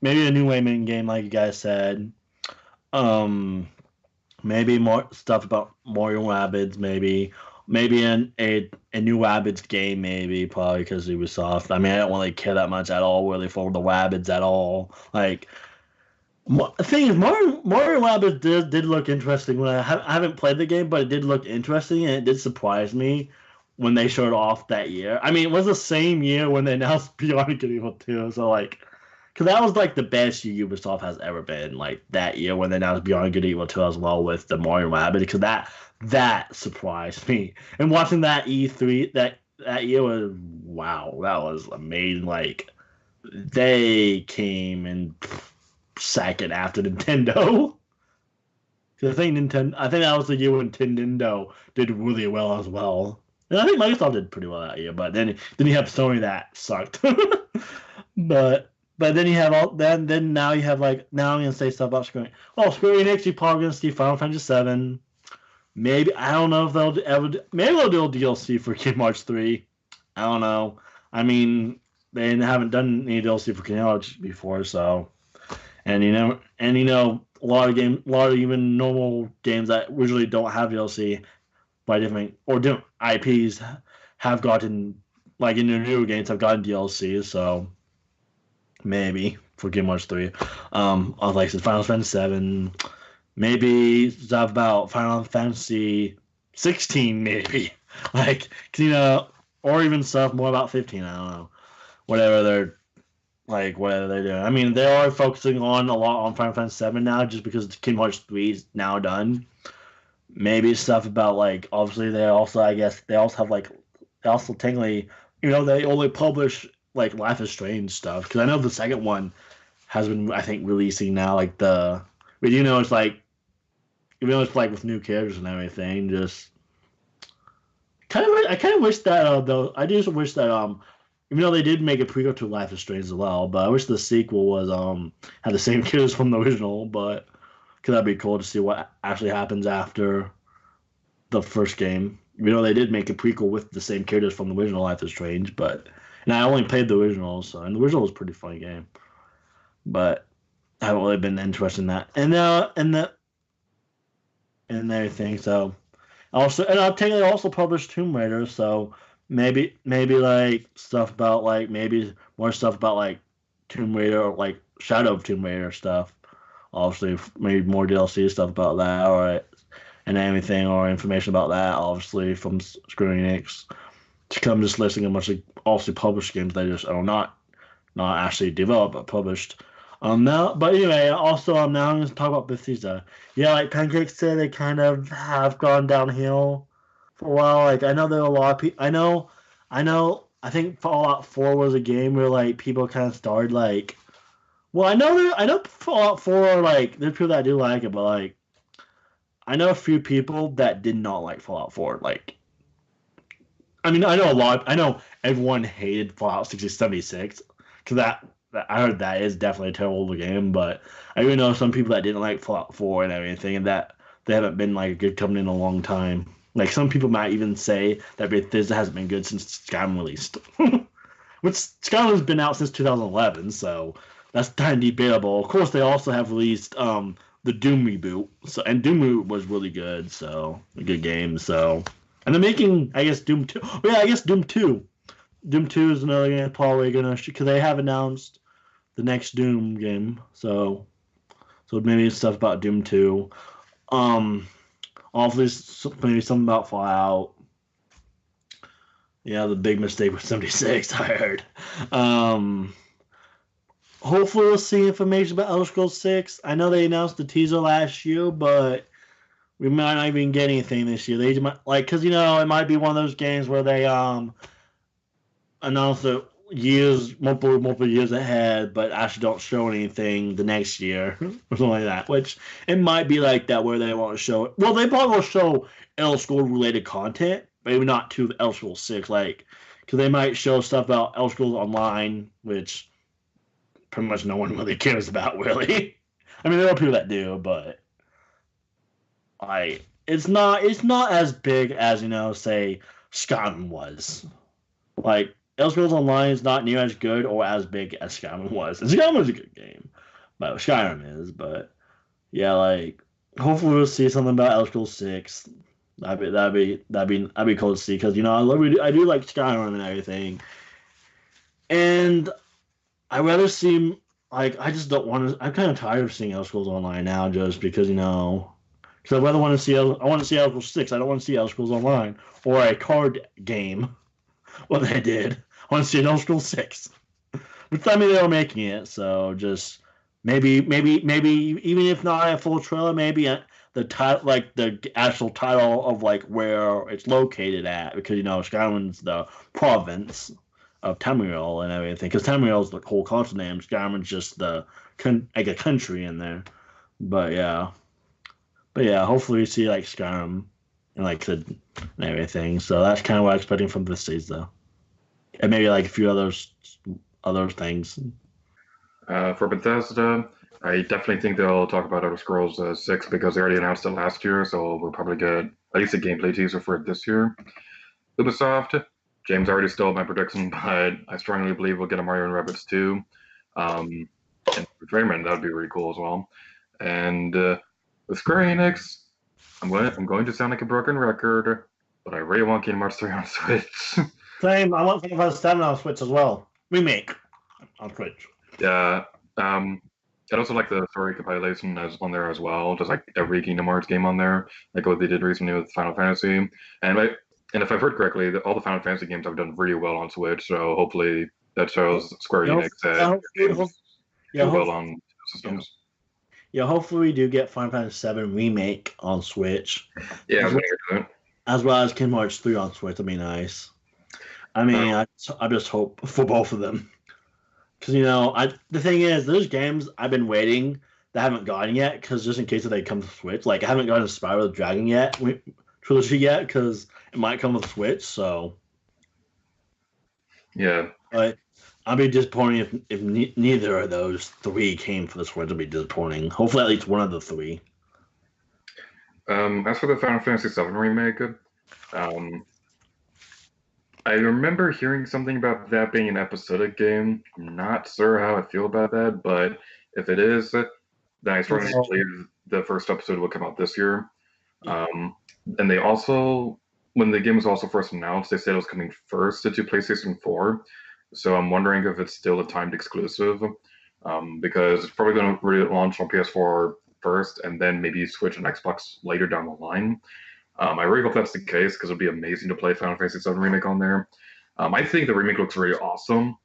maybe a new Rayman game, like you guys said. Um, Maybe more stuff about Mario Rabbids, maybe a new Rabbids game, maybe probably because Ubisoft. I mean, I don't really care that much at all really for the Rabbids at all. Like the thing is, Mario Rabbids did look interesting. When I haven't played the game, but it did look interesting and it did surprise me when they showed off that year. I mean, it was the same year when they announced Beyond Good and Evil 2, so like. Because that was like the best year Ubisoft has ever been, like that year when they announced Beyond Good and Evil 2 as well with the Mario Rabbids, because that surprised me. And watching that E3 that year was wow, that was amazing. Like they came in second after Nintendo. I think that was the year when Nintendo did really well as well. And I think Microsoft did pretty well that year, but then you have Sony that sucked. But then you have then now you have like now I'm gonna say stuff about Square. Oh, Square Enix, you probably gonna see Final Fantasy VII. Maybe I don't know if they'll ever. Maybe they'll do a DLC for Kingdom Hearts 3. I don't know. I mean, they haven't done any DLC for Kingdom Hearts before, so a lot of even normal games that usually don't have DLC by different IPs have gotten like in the new games have gotten DLC, so. Maybe for Kingdom Hearts 3. Of like Final Fantasy 7. Maybe stuff about Final Fantasy 16, maybe. Like, or even stuff more about 15, I don't know. Whatever they're doing. I mean, they are focusing on a lot on Final Fantasy 7 now just because Kingdom Hearts 3 is now done. Maybe stuff about like obviously they also technically they only publish like Life is Strange stuff because I know the second one has been I think releasing now but it's like it's like with new characters and everything just I kind of wish that though I just wish that even though they did make a prequel to Life is Strange as well, but I wish the sequel was had the same characters from the original, but because that'd be cool to see what actually happens after the first game. Even though they did make a prequel with the same characters from the original Life is Strange, and I only played the original, and the original was a pretty funny game. But I haven't really been interested in that. And everything. So I'll take it also published Tomb Raider, so maybe like stuff about like maybe more stuff about like Tomb Raider or like Shadow of Tomb Raider stuff. Obviously maybe more DLC stuff about that and anything or information about that, obviously from Square Enix. To come just listing a bunch of obviously published games they just are not actually developed but published. But anyway, also now I'm going to talk about Bethesda. Yeah, like Pancake said, they kind of have gone downhill for a while. Like I know there are a lot of people. I know. I think Fallout 4 was a game where like people kind of started like. Well, I know Fallout 4 like there's people that do like it, but like I know a few people that did not like Fallout 4. Like. I mean, I know everyone hated Fallout 76 because that I heard that is definitely a terrible game. But I even know some people that didn't like Fallout 4 and everything, and that they haven't been like a good company in a long time. Like some people might even say that Bethesda hasn't been good since Skyrim released, which Skyrim's been out since 2011, so that's kind of debatable. Of course, they also have released the Doom reboot, and Doom reboot was really good, so a good game. So. And they're making, I guess, Doom 2. Oh, yeah, I guess Doom 2. Doom 2 is another game probably going to... Because they have announced the next Doom game. So maybe stuff about Doom 2. Obviously, maybe something about Fallout. Yeah, the big mistake with 76, I heard. Hopefully we'll see information about Elder Scrolls 6. I know they announced the teaser last year, but We might not even get anything this year. They might, like, because it might be one of those games where they announce it multiple years ahead, but actually don't show anything the next year or something like that. Which it might be like that where they won't show it. Well, they probably will show Elder Scrolls related content, maybe not to Elder Scrolls 6, like because they might show stuff about Elder Scrolls Online, which pretty much no one really cares about, really. I mean, there are people that do, but it's not as big as say Skyrim was. Like Elder Scrolls Online is not near as good or as big as Skyrim was. And Skyrim was a good game, but Skyrim is. But yeah, like hopefully we'll see something about Elder Scrolls 6. That'd be cool to see because I do like Skyrim and everything, and I rather see I just don't want to. I'm kind of tired of seeing Elder Scrolls Online now, just because because I rather want to see I want to see Elder Scrolls 6. I don't want to see Elder Scrolls Online or a card game. What they did. I want to see an Elder Scrolls 6. But I mean, they were making it, so just maybe even if not a full trailer, maybe the title, like the actual title of like where it's located at, because Skyrim's the province of Tamriel and everything. Because Tamriel's the whole continent name. Skyrim's just the like a country in there. But yeah, hopefully we see like Skyrim and like and everything. So that's kind of what I'm expecting from this season, though, and maybe like a few other things. For Bethesda, I definitely think they'll talk about Elder Scrolls 6 because they already announced it last year, so we'll probably get at least a gameplay teaser for it this year. Ubisoft, James already stole my prediction, but I strongly believe we'll get a Mario & Rabbids 2. And with Rayman, that would be really cool as well. And with Square Enix, I'm going to sound like a broken record, but I really want Kingdom Hearts 3 on Switch. Same. I want Final Fantasy 7 on Switch as well. Remake on Switch. Yeah. I'd also like the story compilation on there as well, just like every Kingdom Hearts game on there, like what they did recently with Final Fantasy. And if I've heard correctly, all the Final Fantasy games have done really well on Switch, so hopefully that shows Square Enix that games do well on systems. Yeah, hopefully we do get Final Fantasy 7 Remake on Switch. Yeah, as well as Kingdom Hearts 3 on Switch. That'd be nice. I mean, I just hope for both of them. Because, the thing is, there's games I've been waiting that I haven't gotten yet, because just in case they come to Switch. Like, I haven't gotten Spyro the Dragon trilogy yet, because it might come with Switch, so. Yeah. But I'd be disappointed if neither of those three came for the Switch. It'd be disappointing. Hopefully at least one of the three. As for the Final Fantasy VII Remake, I remember hearing something about that being an episodic game. I'm not sure how I feel about that, but if it is, then I strongly believe the first episode will come out this year. And they also, when the game was also first announced, they said it was coming first to PlayStation 4. So I'm wondering if it's still a timed exclusive, because it's probably going to launch on PS4 first and then maybe Switch and Xbox later down the line. I really hope that's the case because it'd be amazing to play Final Fantasy VII Remake on there. I think the remake looks really awesome.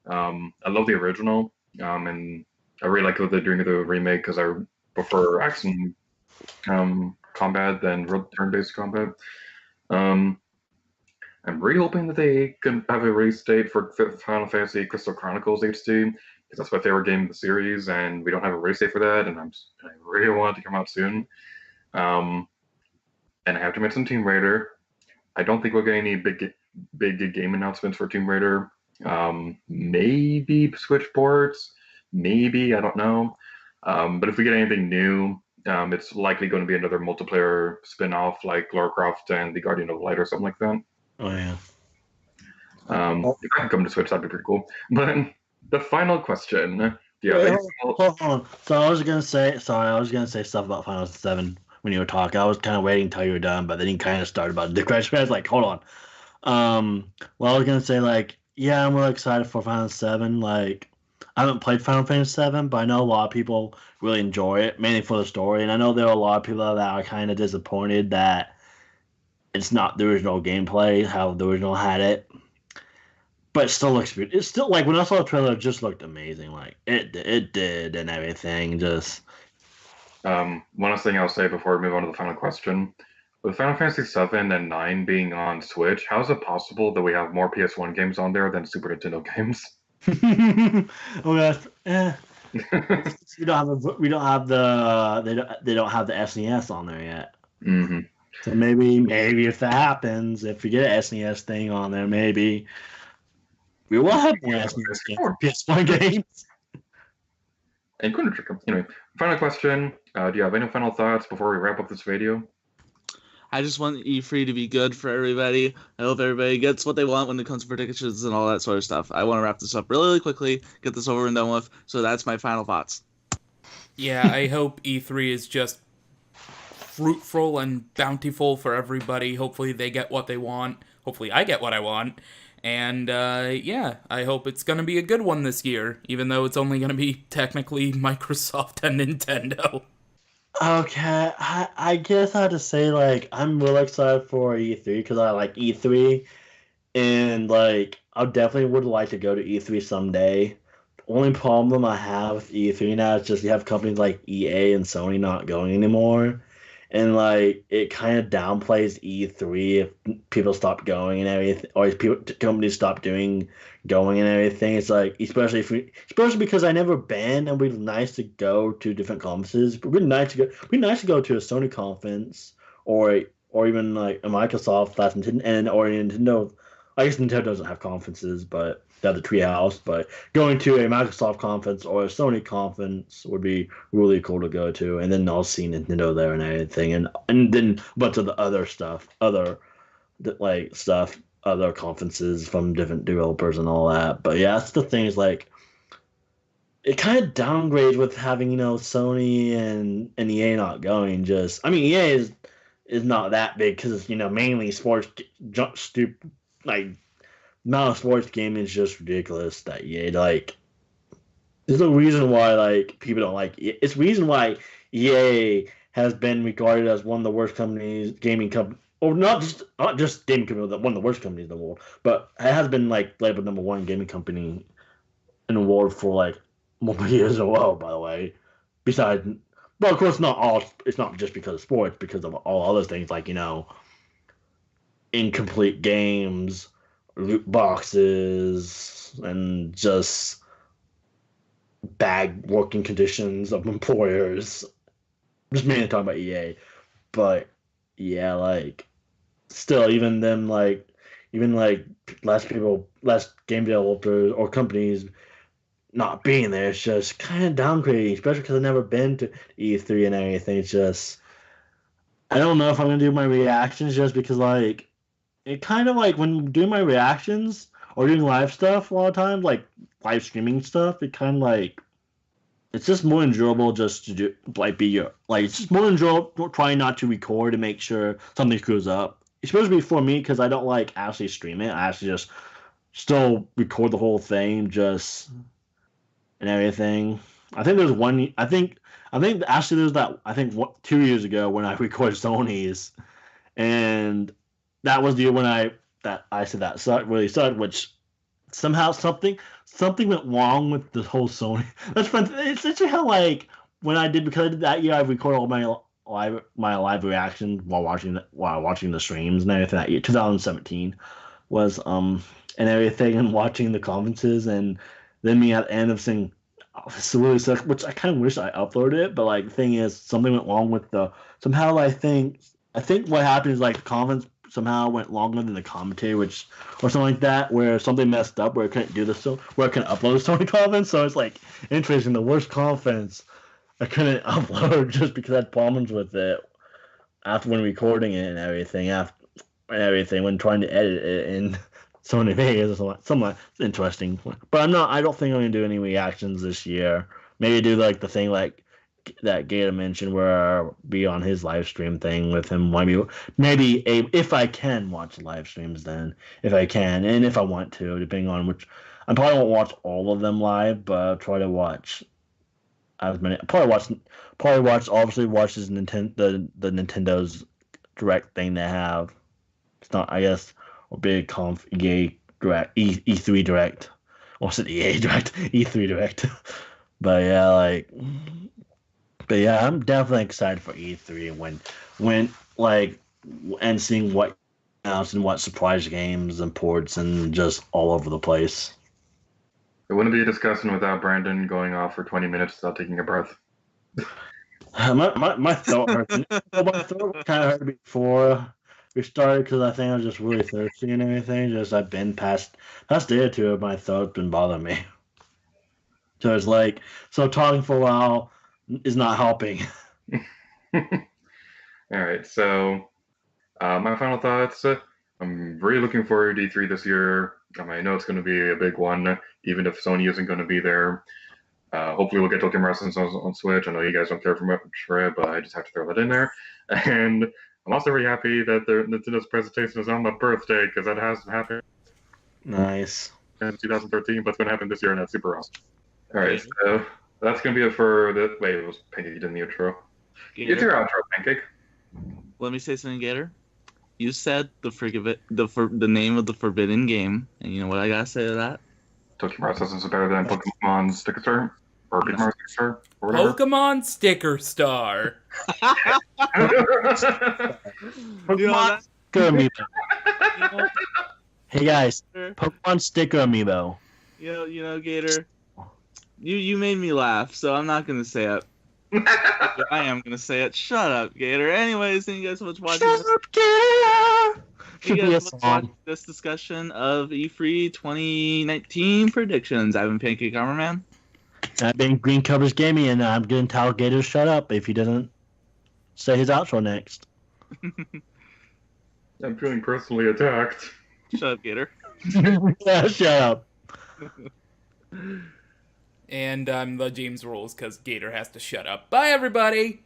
I love the original, and I really like what they're doing with the remake because I prefer action combat than turn-based combat. I'm really hoping that they can have a release date for Final Fantasy Crystal Chronicles HD, because that's my favorite game in the series, and we don't have a release date for that, and I really want it to come out soon. And I have to mention Tomb Raider. I don't think we'll get any big game announcements for Tomb Raider. Maybe Switch ports, maybe, I don't know. But if we get anything new, it's likely going to be another multiplayer spin-off like Lara Croft and the Guardian of Light or something like that. Oh, yeah. If I can come to Switch, that'd be pretty cool. But the final question. Hold on. So I was gonna say stuff about Final Fantasy 7 when you were talking. I was kind of waiting until you were done, but then you kind of started about the question. I was like, hold on. Well, I was gonna say yeah, I'm really excited for Final Fantasy 7. Like, I haven't played Final Fantasy 7, but I know a lot of people really enjoy it, mainly for the story. And I know there are a lot of people that are kind of disappointed that it's not the original gameplay, how the original had it. But it still looks good. It's still, like, when I saw the trailer, it just looked amazing. Like, it did and everything. Just, One last thing I'll say before we move on to the final question. With Final Fantasy 7 and 9 being on Switch, how is it possible that we have more PS1 games on there than Super Nintendo games? Oh, we don't have they don't have the SNES on there yet. hmm So maybe if that happens, if we get an SNES thing on there, maybe we will have more SNES games, PS1 games. And anyway, final question. Do you have any final thoughts before we wrap up this video? I just want E3 to be good for everybody. I hope everybody gets what they want when it comes to predictions and all that sort of stuff. I want to wrap this up really, really quickly, get this over and done with. So that's my final thoughts. Yeah, I hope E3 is just fruitful and bountiful for everybody. Hopefully they get what they want. Hopefully I get what I want. And yeah, I hope it's going to be a good one this year, even though it's only going to be technically Microsoft and Nintendo. Okay, I guess I have to say, like, I'm really excited for E3 because I like E3, and like I definitely would like to go to E3 someday. The only problem I have with E3 now is just you have companies like EA and Sony not going anymore, and like it kind of downplays E3 if people stop going and everything, or if companies stop doing going and everything. It's like especially because I never been, and it'd be nice to go to different conferences. But it'd be nice to go to a Sony conference or even like a Microsoft slash Nintendo and or a Nintendo. I guess Nintendo doesn't have conferences, but they have the Treehouse. But going to a Microsoft conference or a Sony conference would be really cool to go to, and then I'll see Nintendo there and everything, and then a bunch of the other stuff, other conferences from different developers and all that. But yeah, that's the thing is like it kind of downgrades with having Sony and EA not going. Just I mean EA is not that big because it's mainly sports, stupid like amount of sports gaming is just ridiculous that EA like. There's a reason why like people don't like it. It's the reason why EA has been regarded as one of the worst gaming companies, or not just gaming company, one of the worst companies in the world, but it has been like labeled number one gaming company in the world for like multiple years in a row. By the way, besides, but of course not all. It's not just because of sports, because of all other things like incomplete games, loot boxes, and just bad working conditions of employers. Just mainly talking about EA, but yeah, like still, even like less game developers or companies not being there, it's just kind of downgrading, especially because I've never been to E3 and everything. It's just I don't know if I'm gonna do my reactions just because like it kind of like when doing my reactions or doing live stuff a lot of times, like live streaming stuff, it kind of like it's just more enjoyable just to do it's just more enjoyable trying not to record to make sure something screws up. Especially for me because I don't like actually stream it. I actually just still record the whole thing just and everything. I think there's one. I think actually there's that. I think 2 years ago when I recorded Sony's, and that was the year when I said that really sucked, which somehow something went wrong with the whole Sony. That's fun. It's actually how like when I did because I did that year I recorded all my live reactions while watching the streams and everything that year 2017 was and everything and watching the conferences and then me at the end of saying oh, this really sucks, which I kind of wish I uploaded it, but like the thing is something went wrong with the somehow I think what happened is like the conference somehow went longer than the commentary, which or something like that, where something messed up where it couldn't do this, so where it couldn't upload the Sony conference. So it's like interesting. The worst conference I couldn't upload just because I had problems with it after when recording it and everything when trying to edit it in Sony Vegas or something interesting. But I don't think I'm gonna do any reactions this year. Maybe do like the thing like that Gator mentioned where I'll be on his live stream thing with him. If I can watch live streams, then if I can and if I want to, depending on which. I probably won't watch all of them live, but I'll try to watch as many. Obviously watch his the Nintendo's direct thing they have. It's not, I guess, a big EA direct E3 direct. Or said EA direct E3 direct. But yeah, like But yeah, I'm definitely excited for E3 when like and seeing what announced and what surprise games and ports and just all over the place. It wouldn't be a discussion without Brandon going off for 20 minutes without taking a breath. My throat hurts. My throat kind of hurt before we started because I think I was just really thirsty and everything. Just I've been past day or two of my throat been bothering me. So it's like talking for a while is not helping. All right, so my final thoughts. I'm really looking forward to E3 this year. I know it's going to be a big one, even if Sony isn't going to be there. Hopefully we'll get Tokyo Wrestling on Switch. I know you guys don't care for much for it, but I just have to throw that in there. And I'm also really happy that Nintendo's presentation is on my birthday, because that hasn't happened Nice. in 2013, but it's going to happen this year, and that's super awesome. All right, so that's going to be it for the... Wait, it was Pancake in the intro. It's your outro, Pancake. Let me say something, Gator. You said the name of the forbidden game, and you know what I gotta say to that? Tokyo Wrestling is better than Pokemon Sticker Star? Or Pokemon Sticker Star? Or whatever. Pokemon Sticker Star. Pokemon Sticker Amiibo. Hey guys, Pokemon Sticker Amiibo. You know, Gator. You made me laugh, so I'm not gonna say it. I am gonna say it. Shut up, Gator. Anyways, thank you guys so much for watching. Shut up, Gator! Thank you guys so much for watching this discussion of E3 2019 predictions. I've been Pancake Armor Man. I've been Green Covers Gaming, and I'm gonna tell Gator to shut up if he doesn't say his outro next. I'm feeling personally attacked. Shut up, Gator. Yeah, shut up. And I'm TheJamesRolls because Gator has to shut up. Bye, everybody!